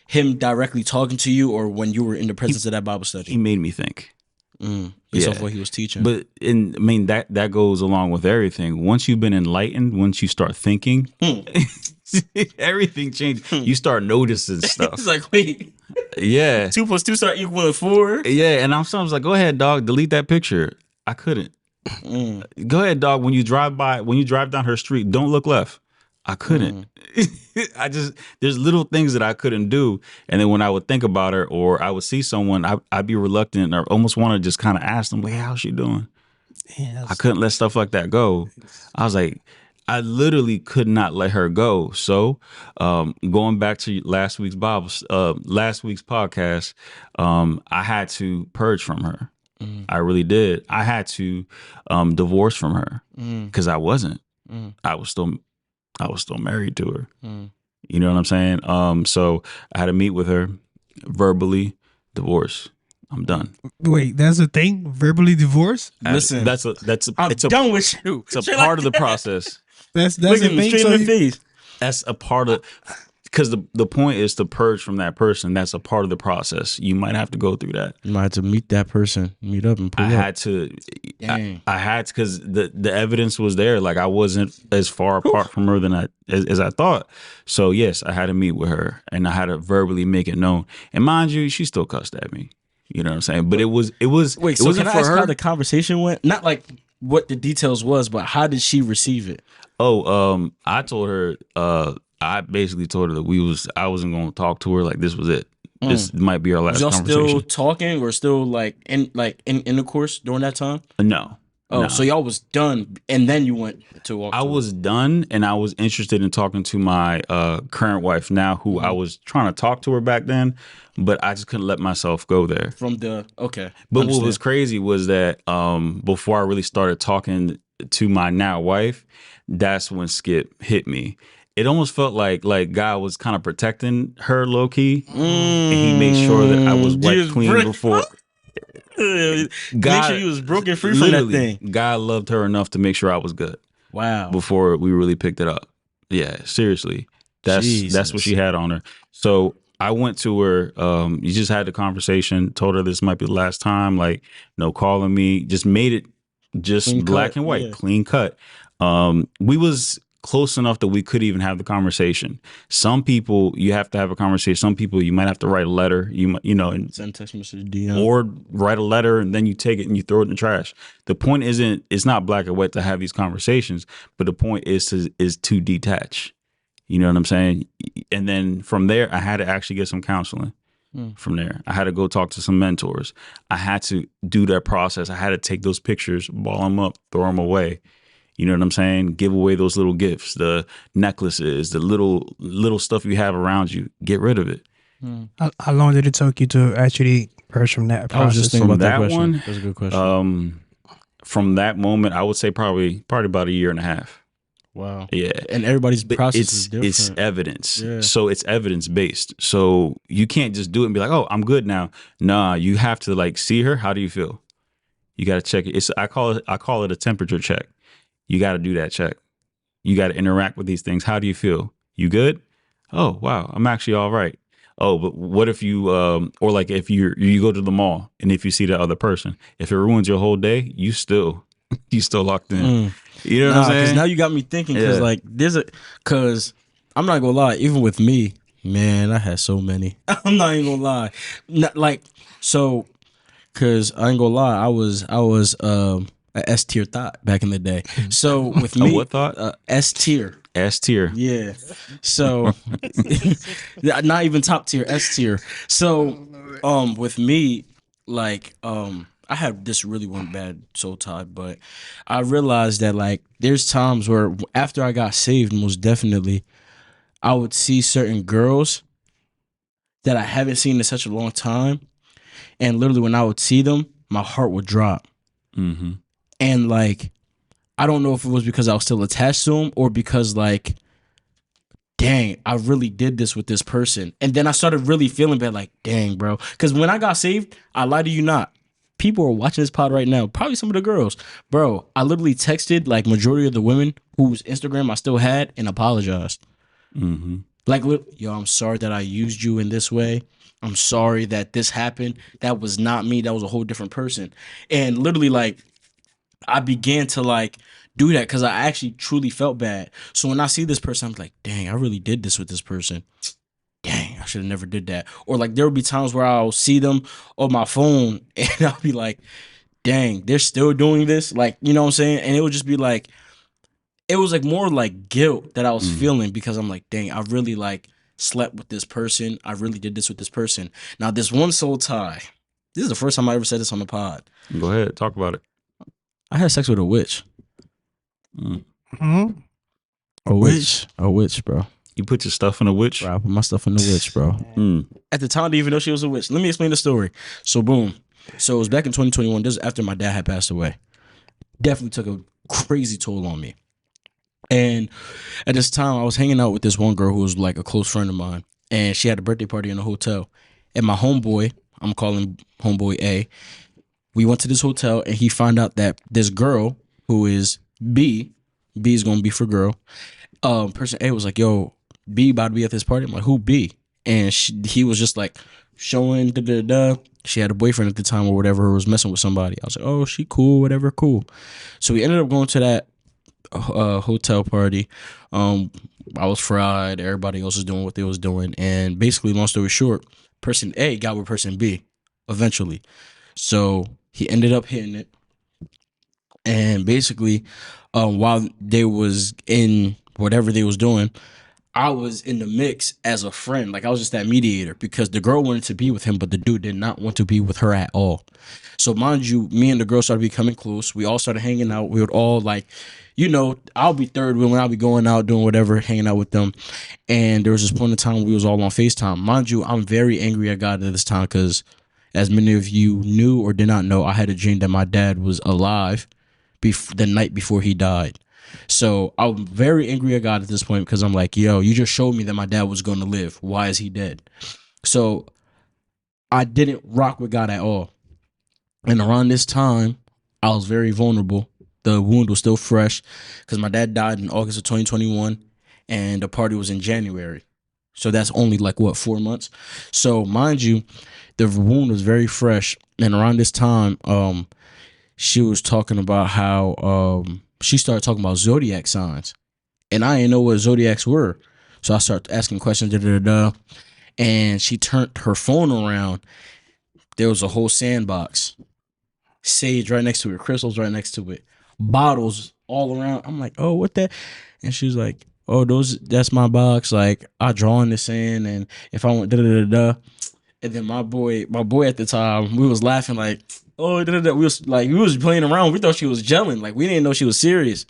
him directly talking to you, or when you were in the presence of that Bible
he
study.
made me think.
Based off what he was teaching.
But I mean that goes along with everything. Once you've been enlightened, once you start thinking, everything changes. You start noticing stuff.
It's like, wait,
Yeah.
2 + 2 start equaling 4.
Yeah, and I'm sometimes like, go ahead, dog, delete that picture. I couldn't. Go ahead, dog. When you drive down her street, don't look left. I couldn't. There's little things that I couldn't do. And then when I would think about her or I would see someone, I'd be reluctant or almost want to just kind of ask them, like, how's she doing?
Yeah,
I couldn't let stuff like that go. I was like, I literally could not let her go. So, going back to last week's podcast, I had to purge from her. I really did. I had to divorce from her because I wasn't. I was still married to her. You know what I'm saying? So I had to meet with her, verbally divorce. I'm done.
Wait, that's a thing? Verbally divorce?
Listen, I'm done with you.
It's a part of the process.
That's a
Look at him
thing.
straight
So
in the face.
That's a part of, because the point is to purge from that person. That's a part of the process. You might have to go through that.
You might have to meet that person, meet up and pull
I
up.
had to,
Dang.
I had to, because the evidence was there. Like I wasn't as far apart from her than as I thought. So yes, I had to meet with her and I had to verbally make it known. And mind you, she still cussed at me. You know what I'm saying? But it was
Wait,
it
so
wasn't
can I
for
ask
her.
how the conversation went? Not like what the details was, but how did she receive it?
I told her, I basically told her that I wasn't going to talk to her. Like this was it. This might be our last
Was y'all
conversation.
still talking or still like in intercourse during that time?
No.
Oh,
no.
so y'all was done and then you went to walk.
I was done and I was interested in talking to my current wife now, who I was trying to talk to her back then, but I just couldn't let myself go there.
from the okay.
But
Understand.
what was crazy was that before I really started talking to my now wife, that's when Skip hit me. It almost felt like God was kind of protecting her low key, and he made sure that I was wiped clean before.
Make sure you was broken free from that
Literally,
thing.
God loved her enough to make sure I was good
Wow.
before we really picked it up. Yeah, seriously. That's what she had on her. So I went to her, you just had the conversation, told her this might be the last time, like no calling me, just made it just
Clean
black
cut,
and white,
yeah.
clean cut. We was close enough that we could even have the conversation. Some people you have to have a conversation. Some people you might have to write a letter, and
Send text message, DM.
or write a letter and then you take it and you throw it in the trash. The point it's not black and white to have these conversations, but the point is to detach. You know what I'm saying? And then from there, I had to actually get some counseling. From there, I had to go talk to some mentors. I had to do that process. I had to take those pictures, ball them up, throw them away. You know what I'm saying? Give away those little gifts, the necklaces, the little stuff you have around you. Get rid of it.
How long did it take you to actually purge from that process?
I was just thinking
From
about that
that
question.
one,
That's a good question.
From that moment, I would say probably about a year and a half.
Wow.
Yeah.
And everybody's
But
process is different.
it's evidence.
Yeah.
So it's evidence based. So you can't just do it and be like, oh, I'm good now. Nah, you have to like see her. How do you feel? You got to check it. I call it a temperature check. You got to do that check. You got to interact with these things. How do you feel? You good? Oh, wow. I'm actually all right. Oh, but what if you, or like if you go to the mall and if you see the other person, if it ruins your whole day, you still locked in. You know what I'm saying?
Because now you got me thinking. Because because I'm not gonna lie, even with me, man, I had so many. I'm not even gonna lie. Because I ain't gonna lie, I was a S tier thought back in the day. So with me,
what thought?
S tier.
S tier.
Yeah. So not even top tier, S tier. So with me, I had this really one bad soul tie, but I realized that like there's times where after I got saved, most definitely, I would see certain girls that I haven't seen in such a long time. And literally when I would see them, my heart would drop.
Mm-hmm.
And like, I don't know if it was because I was still attached to him or because like, dang, I really did this with this person. And then I started really feeling bad, like, dang, bro. Because when I got saved, I lie to you not. People are watching this pod right now, probably some of the girls. Bro, I literally texted like majority of the women whose Instagram I still had and apologized.
Mm-hmm.
Like, yo, I'm sorry that I used you in this way. I'm sorry that this happened. That was not me. That was a whole different person. And literally, like, I began to like do that because I actually truly felt bad. So when I see this person, I'm like, dang, I really did this with this person. Dang, I should have never did that. Or like there will be times where I'll see them on my phone and I'll be like, dang, they're still doing this. Like, you know what I'm saying? And it would just be like, it was like more like guilt that I was feeling because I'm like, dang, I really like slept with this person. I really did this with this person. Now, this one soul tie, this is the first time I ever said this on the pod.
Go ahead, talk about it.
I had sex with a witch.
Hmm?
A witch, bro.
You put your stuff in a witch?
Bro, I put my stuff in the witch, bro. At the time, I didn't even know she was a witch. Let me explain the story. So, boom. So, it was back in 2021. This was after my dad had passed away. Definitely took a crazy toll on me. And at this time, I was hanging out with this one girl who was like a close friend of mine. And she had a birthday party in a hotel. And my homeboy, I'm calling homeboy A, we went to this hotel and he found out that this girl who is B is going to be for girl. Person A was like, yo, B about to be at this party. I'm like, who B? And he was just like showing She had a boyfriend at the time or whatever, who was messing with somebody. I was like, oh, she cool, whatever, cool. So we ended up going to that hotel party. I was fried. Everybody else was doing what they was doing. And basically, long story short, person A got with person B eventually. So he ended up hitting it. And basically, while they was in whatever they was doing, I was in the mix as a friend. Like I was just that mediator because the girl wanted to be with him, but the dude did not want to be with her at all. So mind you, me and the girl started becoming close. We all started hanging out. We would all like, you know, I'll be third wheel when I'll be going out doing whatever, hanging out with them. And there was this point in time we was all on FaceTime. Mind you, I'm very angry at God at this time because, as many of you knew or did not know, I had a dream that my dad was alive the night before he died. So I'm very angry at God at this point because I'm like, yo, you just showed me that my dad was going to live. Why is he dead? So I didn't rock with God at all. And around this time, I was very vulnerable. The wound was still fresh because my dad died in August of 2021 and the party was in January. So that's only like, what, 4 months? So mind you, the wound was very fresh. And around this time, she was talking about how she started talking about zodiac signs. And I didn't know what zodiacs were. So I started asking questions, and she turned her phone around. There was a whole sandbox. Sage right next to it, crystals right next to it, bottles all around. I'm like, oh, what that? And she was like, oh, that's my box. Like, I draw in the sand, and if I want And then my boy at the time, we was laughing like, oh, we was playing around. We thought she was gelling. Like, we didn't know she was serious.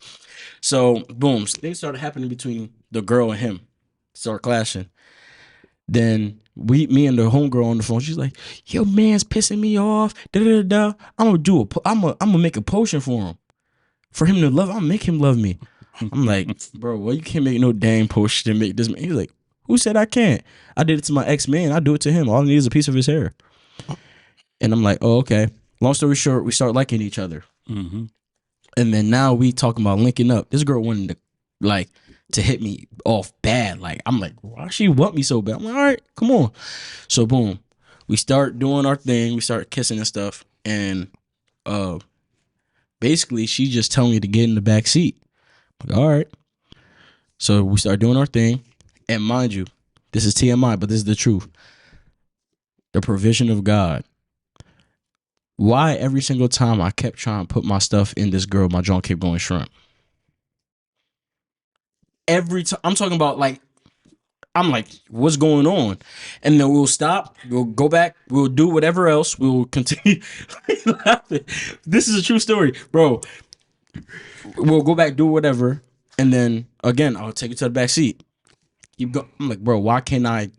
So, boom, things started happening between the girl and him. Start clashing. Then me and the homegirl on the phone, she's like, yo, man's pissing me off. I'm gonna make a potion for him to love. I'll make him love me. I'm like, bro, well, you can't make no dang potion to make this man. He's like, who said I can't? I did it to my ex-man. I do it to him. All I need is a piece of his hair. And I'm like, oh, okay. Long story short, we start liking each other.
Mm-hmm.
And then now we talking about linking up. This girl wanted to hit me off bad. Like, I'm like, why she want me so bad? I'm like, all right, come on. So boom, we start doing our thing. We start kissing and stuff. And basically she just telling me to get in the back seat. I'm like, all right. So we start doing our thing. And mind you, this is TMI, but this is the truth. The provision of God. Why every single time I kept trying to put my stuff in this girl, my jaw kept going shrimp. Every time I'm talking about, like, I'm like, what's going on? And then we'll stop, we'll go back, we'll do whatever else, we'll continue laughing. This is a true story, bro. We'll go back, do whatever, and then again, I'll take it to the back seat. I'm like, bro, why can't I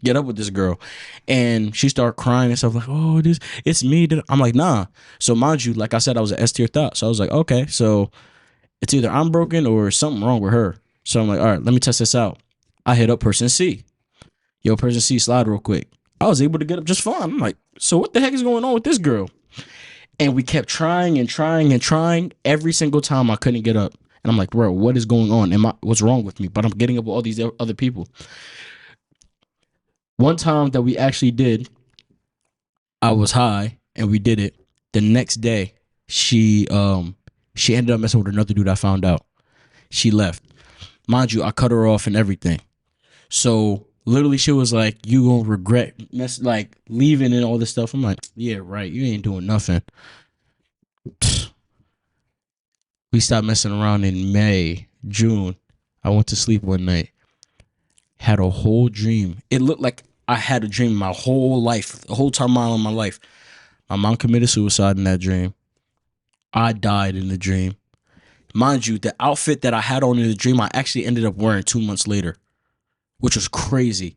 get up with this girl? And she started crying and stuff like, oh, it's me. I'm like, nah. So mind you, like I said, I was an S tier thought. So I was like, okay, so it's either I'm broken or something wrong with her. So I'm like, all right, let me test this out. I hit up person C. Yo, person C, slide real quick. I was able to get up just fine. I'm like, so what the heck is going on with this girl? And we kept trying and trying and trying. Every single time I couldn't get up. And I'm like, bro, what is going on? What's wrong with me? But I'm getting up with all these other people. One time that we actually did, I was high and we did it. The next day, she ended up messing with another dude. I found out. She left. Mind you, I cut her off and everything. So literally, she was like, "You gonna regret like leaving and all this stuff." I'm like, "Yeah, right. You ain't doing nothing." We stopped messing around in May, June. I went to sleep one night. Had a whole dream. It looked like I had a dream my whole life, the whole turmoil in my life. My mom committed suicide in that dream. I died in the dream. Mind you, the outfit that I had on in the dream, I actually ended up wearing 2 months later, which was crazy.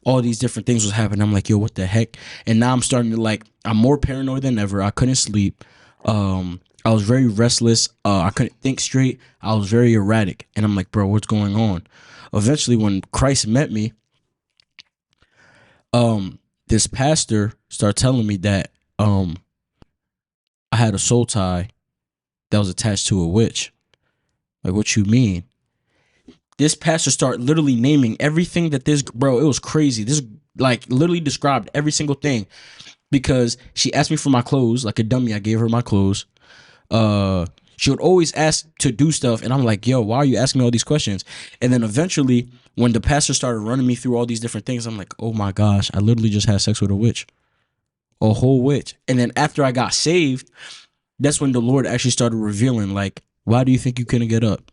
All these different things was happening. I'm like, yo, what the heck? And now I'm starting to like, I'm more paranoid than ever. I couldn't sleep. I was very restless. I couldn't think straight. I was very erratic. And I'm like, bro, what's going on? Eventually, when Christ met me, this pastor started telling me that I had a soul tie that was attached to a witch. Like, what you mean? This pastor started literally naming everything that this, bro, it was crazy. This like literally described every single thing, because she asked me for my clothes like a dummy. I gave her my clothes. She would always ask to do stuff, and I'm like, yo, why are you asking me all these questions? And then eventually, when the pastor started running me through all these different things, I'm like, oh my gosh, I literally just had sex with a witch, a whole witch. And then after I got saved, that's when the Lord actually started revealing, like, why do you think you couldn't get up?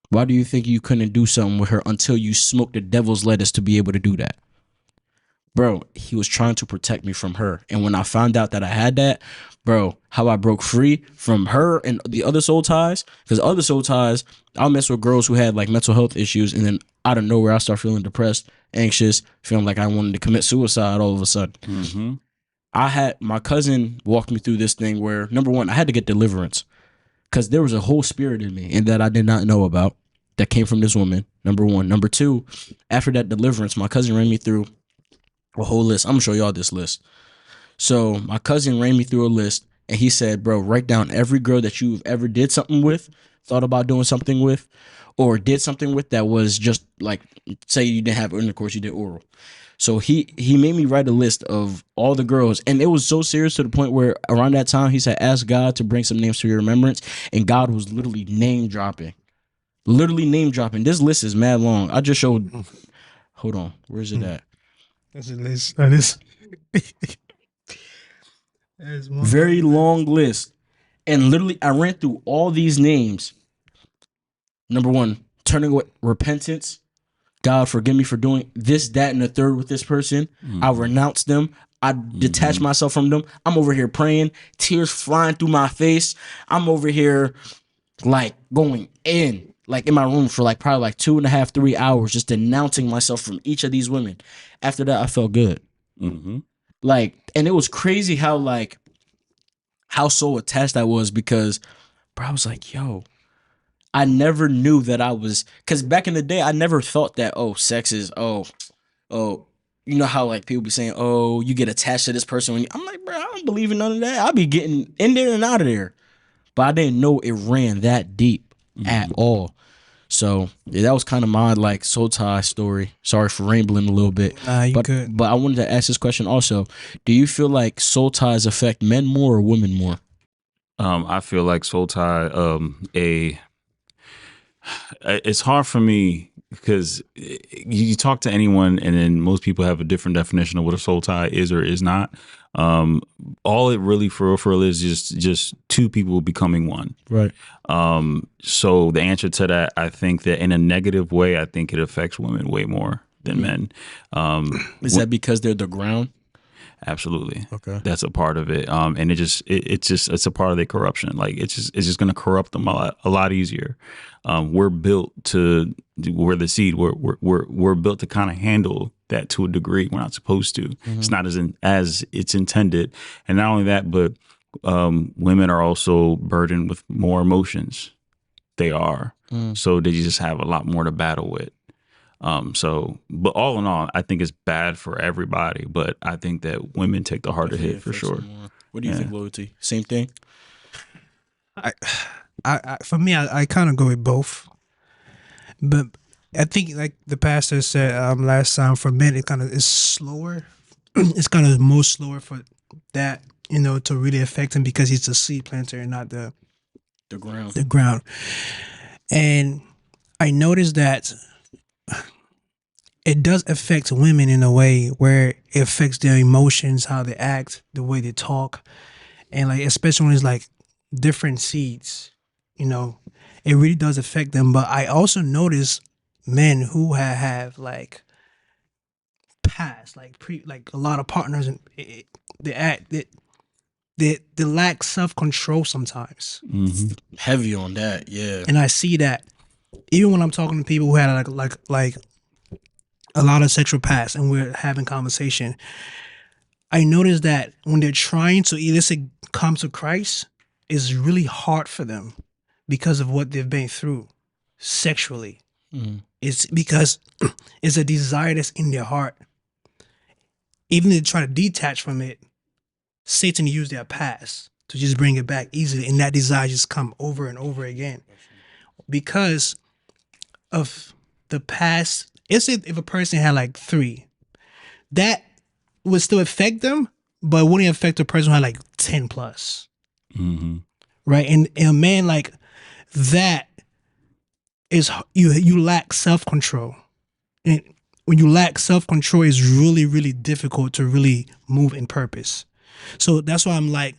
Why do you think you couldn't do something with her until you smoked the devil's lettuce to be able to do that? Bro, he was trying to protect me from her. And when I found out that I had that, bro, how I broke free from her and the other soul ties, because other soul ties, I'll mess with girls who had like mental health issues, and then out of nowhere, I start feeling depressed, anxious, feeling like I wanted to commit suicide all of a sudden.
Mm-hmm.
I had my cousin walk me through this thing where, number one, I had to get deliverance, because there was a whole spirit in me and that I did not know about that came from this woman. Number one. Number two, after that deliverance, my cousin ran me through a whole list. I'm gonna show y'all this list. So my cousin ran me through a list, and he said, bro, write down every girl that you've ever did something with, thought about doing something with, or did something with that was just like, say you didn't have intercourse, you did oral. So he made me write a list of all the girls, and it was so serious to the point where around that time he said, ask God to bring some names to your remembrance, and God was literally name dropping. Literally name dropping. This list is mad long. I just showed. Hold on, where's it at?
That's a list. That is.
Very long list. And literally, I ran through all these names. Number one, turning away, repentance. God, forgive me for doing this, that, and the third with this person.
Mm-hmm.
I renounce them. I detach myself from them. I'm over here praying, tears flying through my face. I'm over here like going in, like in my room for like probably like 2.5, 3 hours, just denouncing myself from each of these women. After that, I felt good.
Mm-hmm.
Like, and it was crazy how so attached I was, because bro, I was like, yo, I never knew that I was, because back in the day, I never thought that, oh, sex is, oh, you know how like people be saying, oh, you get attached to this person when I'm like, bro, I don't believe in none of that. I'll be getting in there and out of there. But I didn't know it ran that deep at all. So yeah, that was kind of my like soul tie story. Sorry for rambling a little bit.
Nah, you
but
good.
but I wanted to ask this question also. Do you feel like soul ties affect men more or women more?
I feel like soul tie, it's hard for me because you talk to anyone and then most people have a different definition of what a soul tie is or is not. All it really for real is just two people becoming one.
Right.
So the answer to that, I think that in a negative way, I think it affects women way more than men.
Is that because they're the ground?
Absolutely.
Okay.
That's a part of it. And it's a part of their corruption. Like it's just going to corrupt them a lot easier. We're built to, we're the seed. We're built to kind of handle that to a degree. We're not supposed to. Mm-hmm. It's not as it's intended. And not only that, but women are also burdened with more emotions. They are. So they just have a lot more to battle with. But all in all, I think it's bad for everybody, but I think that women take the harder hit for sure.
What do you think, Loyalty? Same thing?
For me, I kind of go with both, but I think like the pastor said last time, for men it kind of is slower. It's kind of more slower for that, to really affect him because he's the seed planter and not
The ground.
the ground. And I noticed that it does affect women in a way where it affects their emotions, how they act, the way they talk, and like especially when it's like different seeds, it really does affect them. But I also notice men who have like past, like like a lot of partners, and they act they lack self control sometimes,
Heavy on that, yeah.
and I see that even when I'm talking to people who had like a lot of sexual past, and we're having conversation. I notice that when they're trying to either say come to Christ, it's really hard for them because of what they've been through sexually. It's because it's a desire that's in their heart. Even if they try to detach from it, Satan used their past to just bring it back easily, and that desire just come over and over again because of the past. It's if a person had like 3, that would still affect them, but it wouldn't affect a person who had like 10 plus. Right? And a man like that is you lack self-control. And when you lack self-control, it's really, really difficult to really move in purpose. So that's why I'm like,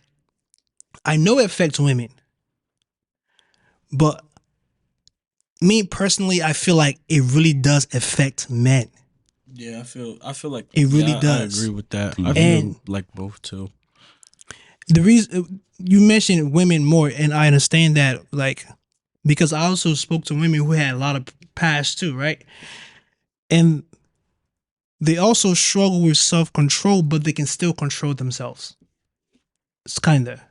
I know it affects women, but me personally, I feel like it really does affect men.
Yeah, I feel like
It really
I
does.
agree with that. I
And
feel like both too.
the reason you mentioned women more, and I understand that, like, because I also spoke to women who had a lot of past too, right? And they also struggle with self control, but they can still control themselves. It's kinda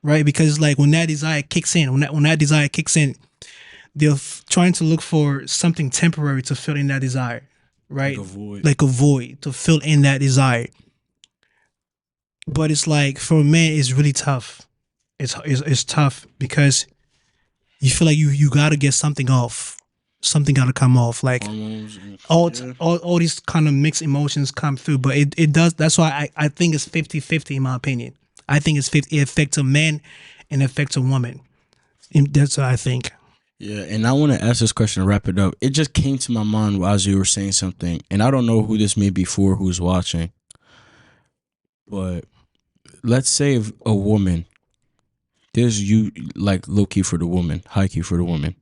right because like when that desire kicks in, when that desire kicks in, they're trying to look for something temporary to fill in that desire, right?
Like
a void to fill in that desire. But it's like for a man, it's really tough. It's tough because you feel like you gotta get something off. Something gotta come off. Like
hormones and,
all these kind of mixed emotions come through. But it does. That's why I think it's 50-50 in my opinion. I think it's 50. It affects a man and affects a woman. And that's what I think.
Yeah, and I want to ask this question to wrap it up. It just came to my mind as you were saying something, and I don't know who this may be for, who's watching, but let's say if a woman, there's you like low key for the woman, high key for the woman.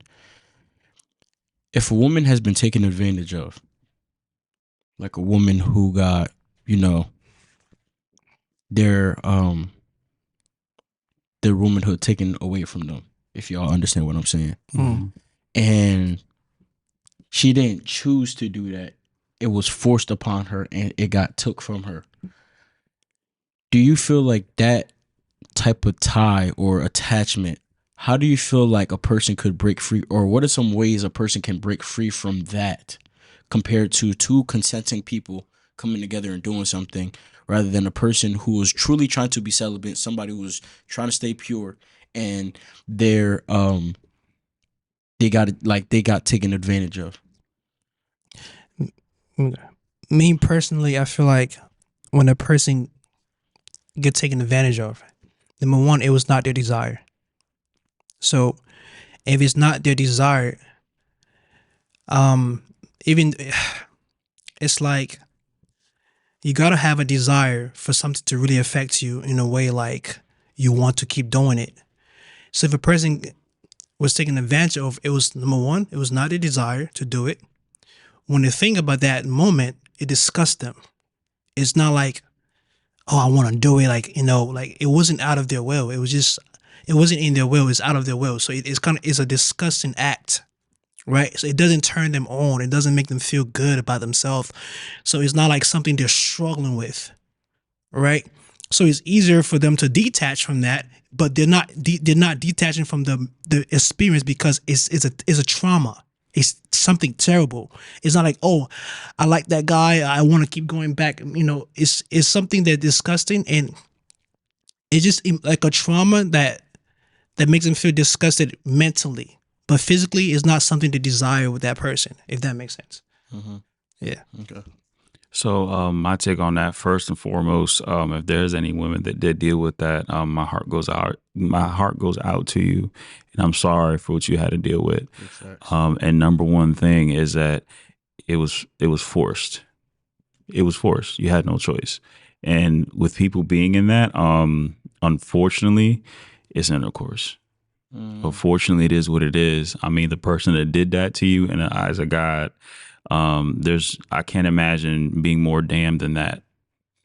If a woman has been taken advantage of, like a woman who got, you know, their womanhood taken away from them, if y'all understand what I'm saying. And she didn't choose to do that. It was forced upon her and it got took from her. Do you feel like that type of tie or attachment, how do you feel like a person could break free, or what are some ways a person can break free from that compared to two consenting people coming together and doing something, rather than a person who was truly trying to be celibate, somebody who was trying to stay pure, and they got taken advantage of?
Me personally, I feel like when a person gets taken advantage of, number one, it was not their desire. So if it's not their desire, even it's like you gotta have a desire for something to really affect you in a way like you want to keep doing it. So if a person was taken advantage of, it was number one, it was not their desire to do it. When they think about that moment, it disgusts them. It's not like, oh, I want to do it, like like it wasn't out of their will. It wasn't in their will. It's out of their will. So it's a disgusting act, right? So it doesn't turn them on. It doesn't make them feel good about themselves. So it's not like something they're struggling with, right? So it's easier for them to detach from that, but they're not detaching from the experience because it's a trauma. It's something terrible. It's not like, oh, I like that guy, I want to keep going back. It's something that's disgusting, and it's just like a trauma that that makes them feel disgusted mentally, but physically is not something to desire with that person, if that makes sense.
Mm-hmm.
Yeah.
Okay.
So my take on that, first and foremost, if there's any women that did deal with that, my heart goes out. My heart goes out to you, and I'm sorry for what you had to deal with. And number one thing is that it was forced. It was forced. You had no choice. And with people being in that, unfortunately, it's intercourse. Unfortunately, it is what it is. I mean, the person that did that to you in the eyes of God, I can't imagine being more damned than that.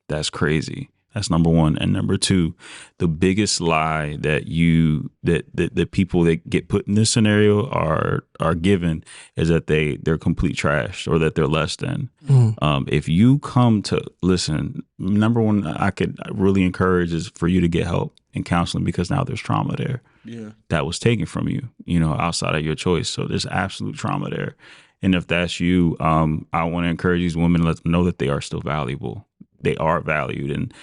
That's crazy. That's number one. And number two, the biggest lie that that people that get put in this scenario are given is that they're complete trash or that they're less than. If you come to listen, number one, I could really encourage is for you to get help and counseling, because now there's trauma there.
Yeah.
That was taken from you, outside of your choice. So there's absolute trauma there. And if that's you, I want to encourage these women to let them know that they are still valuable. They are valued. And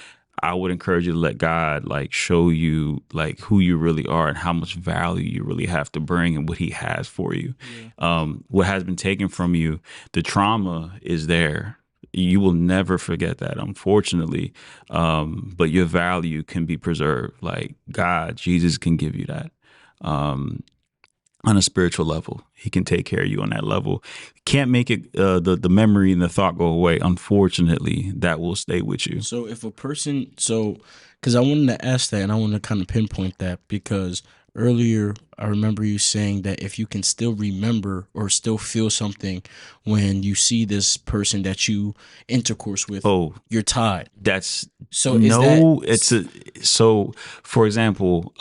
I would encourage you to let God show you who you really are and how much value you really have to bring and what he has for you. Yeah. What has been taken from you, the trauma is there. You will never forget that, unfortunately. But your value can be preserved. God, Jesus can give you that. On a spiritual level, he can take care of you on that level. Can't make it the memory and the thought go away. Unfortunately, that will stay with you.
So if a person, because I wanted to ask that, and I want to kind of pinpoint that, because earlier I remember you saying that if you can still remember or still feel something when you see this person that you intercourse with, you're tied.
That's
so.
So for example,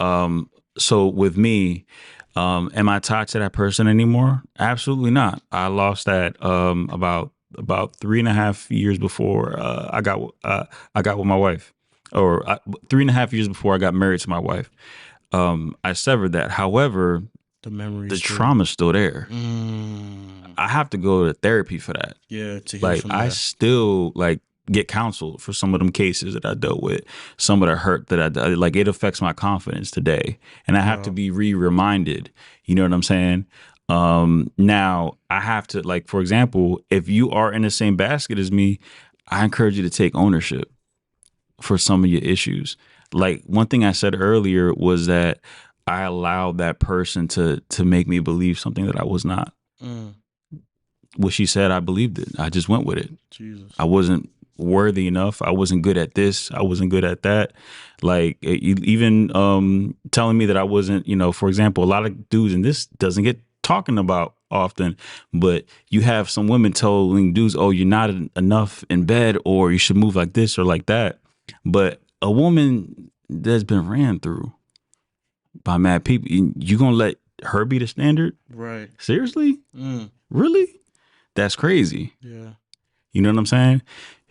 so with me. Am I tied to that person anymore? Absolutely not. I lost that about 3.5 years before I got with my wife, or 3.5 years before I got married to my wife. I severed that. However, the trauma's still there. I have to go to therapy for that.
Yeah, to heal from that.
I still get counseled for some of them cases that I dealt with, some of the hurt that I did. It affects my confidence today, and I have to be reminded. You know what I'm saying? Now I have to, for example, if you are in the same basket as me, I encourage you to take ownership for some of your issues. One thing I said earlier was that I allowed that person to make me believe something that I was not. What she said, I believed it. I just went with it.
Jesus.
I wasn't worthy enough. I wasn't good at this. I wasn't good at that. Even telling me that I wasn't, for example, a lot of dudes, and this doesn't get talking about often, but you have some women telling dudes, oh, you're not enough in bed, or you should move like this or like that. But a woman that's been ran through by mad people, you gonna let her be the standard?
Right.
Seriously? Really? That's crazy.
Yeah.
You know what I'm saying?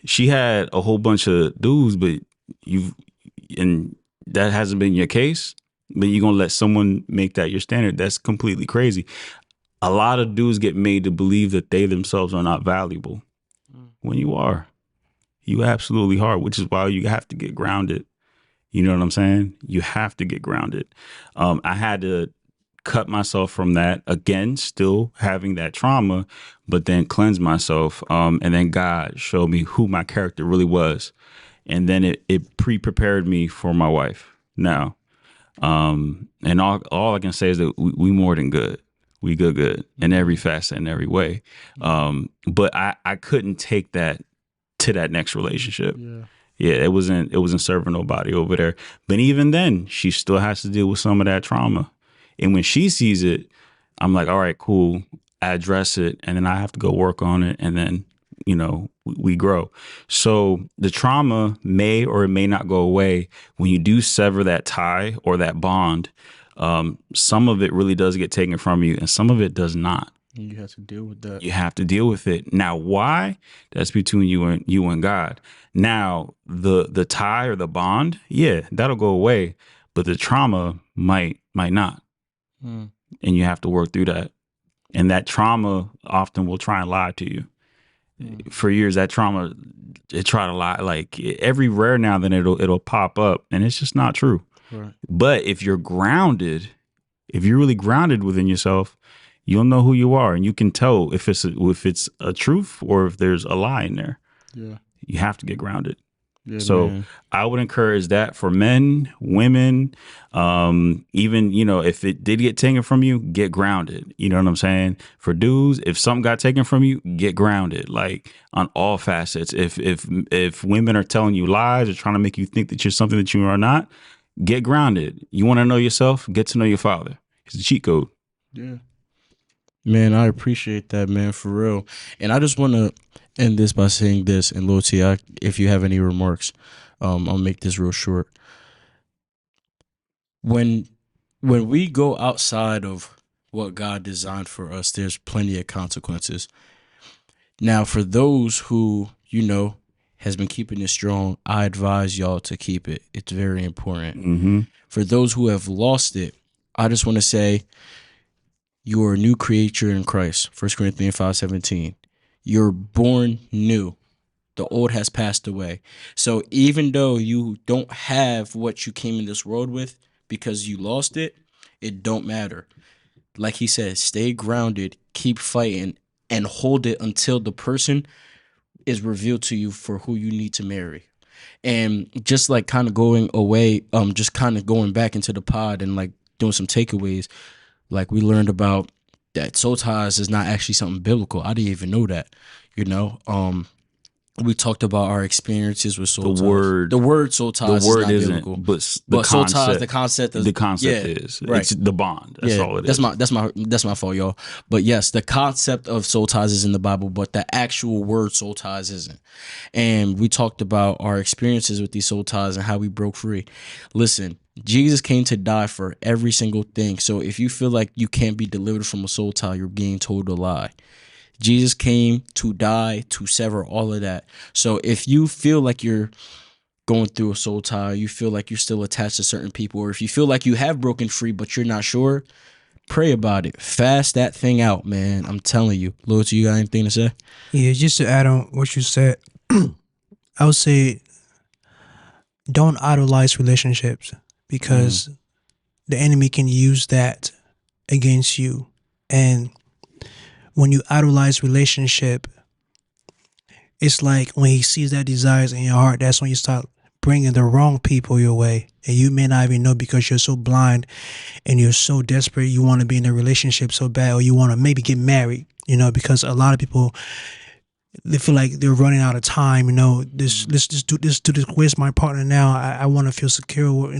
She had a whole bunch of dudes, but and that hasn't been your case, but you're going to let someone make that your standard. That's completely crazy. A lot of dudes get made to believe that they themselves are not valuable when you are. You absolutely are, which is why you have to get grounded. You know what I'm saying? You have to get grounded. I had to cut myself from that, again, still having that trauma, but then cleanse myself. And then God showed me who my character really was. And then it prepared me for my wife now. And all I can say is that we more than good. We good in every facet, in every way. But I couldn't take that to that next relationship. Yeah, it wasn't serving nobody over there. But even then, she still has to deal with some of that trauma. And when she sees it, I'm like, all right, cool. I address it, and then I have to go work on it, and then, we grow. So the trauma may or may not go away when you do sever that tie or that bond. Some of it really does get taken from you, and some of it does not.
You have to deal with that.
You have to deal with it. Now, why? That's between you and God. Now, the tie or the bond, yeah, that'll go away, but the trauma might not. And you have to work through that. And that trauma often will try and lie to you. For years, that trauma, it try to lie. Every rare now then it'll pop up, and it's just not true.
Right.
But if you're grounded, if you're really grounded within yourself, you'll know who you are, and you can tell if it's a truth or if there's a lie in there.
Yeah.
You have to get grounded.
Yeah,
So
man.
I would encourage that for men, women, even, if it did get taken from you, get grounded. You know what I'm saying? For dudes, if something got taken from you, get grounded, like on all facets. If women are telling you lies or trying to make you think that you're something that you are not, get grounded. You want to know yourself? Get to know your father. It's a cheat code.
Yeah. Man, I appreciate that, man, for real. And I just want to end this by saying this, and Lil T, if you have any remarks, I'll make this real short. When we go outside of what God designed for us, there's plenty of consequences. Now, for those who, has been keeping it strong, I advise y'all to keep it. It's very important.
Mm-hmm.
For those who have lost it, I just want to say, you are a new creature in Christ. 1 Corinthians 5:17. You're born new. The old has passed away. So even though you don't have what you came in this world with because you lost it, it don't matter. Like he said, stay grounded, keep fighting, and hold it until the person is revealed to you for who you need to marry. And just like kind of going away, just kind of going back into the pod and like doing some takeaways. Like we learned about that soul ties is not actually something biblical. I didn't even know that, we talked about our experiences with soul ties. The word soul ties is not biblical.
But
soul ties, the concept
is
right.
It's the bond. That's all it is.
That's my fault, y'all. But yes, the concept of soul ties is in the Bible, but the actual word soul ties isn't. And we talked about our experiences with these soul ties and how we broke free. Listen, Jesus came to die for every single thing. So if you feel like you can't be delivered from a soul tie, you're being told a lie. Jesus came to die, to sever all of that. So if you feel like you're going through a soul tie, you feel like you're still attached to certain people, or if you feel like you have broken free but you're not sure, pray about it. Fast that thing out, man. I'm telling you. Lord, you got anything to say?
Yeah, just to add on what you said, I would say don't idolize relationships because the enemy can use that against you. And when you idolize relationship, it's like when he sees that desires in your heart, that's when you start bringing the wrong people your way. And you may not even know because you're so blind and you're so desperate. You want to be in a relationship so bad, or you want to maybe get married, because a lot of people, they feel like they're running out of time. Let's just do this. Where's my partner now? I want to feel secure.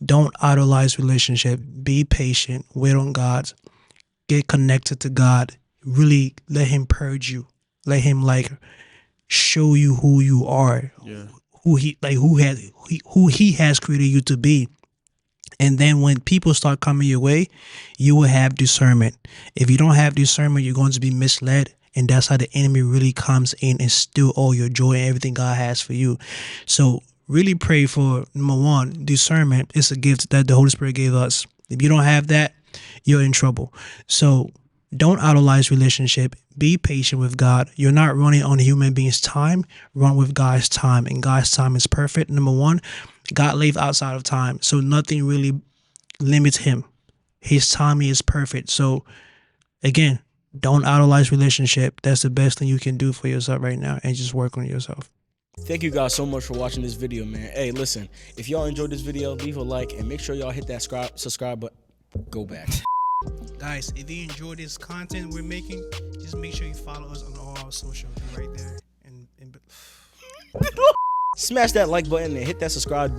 Don't idolize relationship. Be patient. Wait on God. Get connected to God. Really let him purge you. Let him show you who you are.
Yeah.
Who he has created you to be. And then when people start coming your way, you will have discernment. If you don't have discernment, you're going to be misled. And that's how the enemy really comes in and steal all your joy and everything God has for you. So really pray for, number one, discernment. It's a gift that the Holy Spirit gave us. If you don't have that, you're in trouble. So don't idolize relationship. Be patient with God. You're not running on human beings' time. Run with God's time. And God's time is perfect. Number one, God lives outside of time. So nothing really limits him. His timing is perfect. So again, don't idolize relationship. That's the best thing you can do for yourself right now, and just work on yourself.
Thank you guys so much for watching this video, man. Hey, listen, if y'all enjoyed this video, leave a like and make sure y'all hit that subscribe button. Go back.
Guys, if you enjoy this content we're making, just make sure you follow us on all our social right there. And
Smash that like button and hit that subscribe.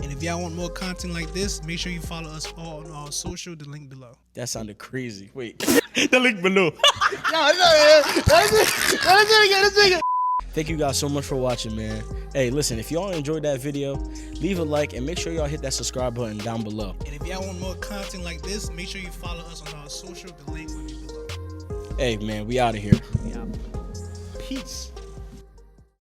And if y'all want more content like this, make sure you follow us all on our social, the link below.
That sounded crazy. Wait. The link below. Thank you guys so much for watching, man. Hey, listen, if y'all enjoyed that video, leave a like and make sure y'all hit that subscribe button down below.
And if y'all want more content like this, make sure you follow us on our social, the link will be below.
Hey, man, we out of here.
Peace.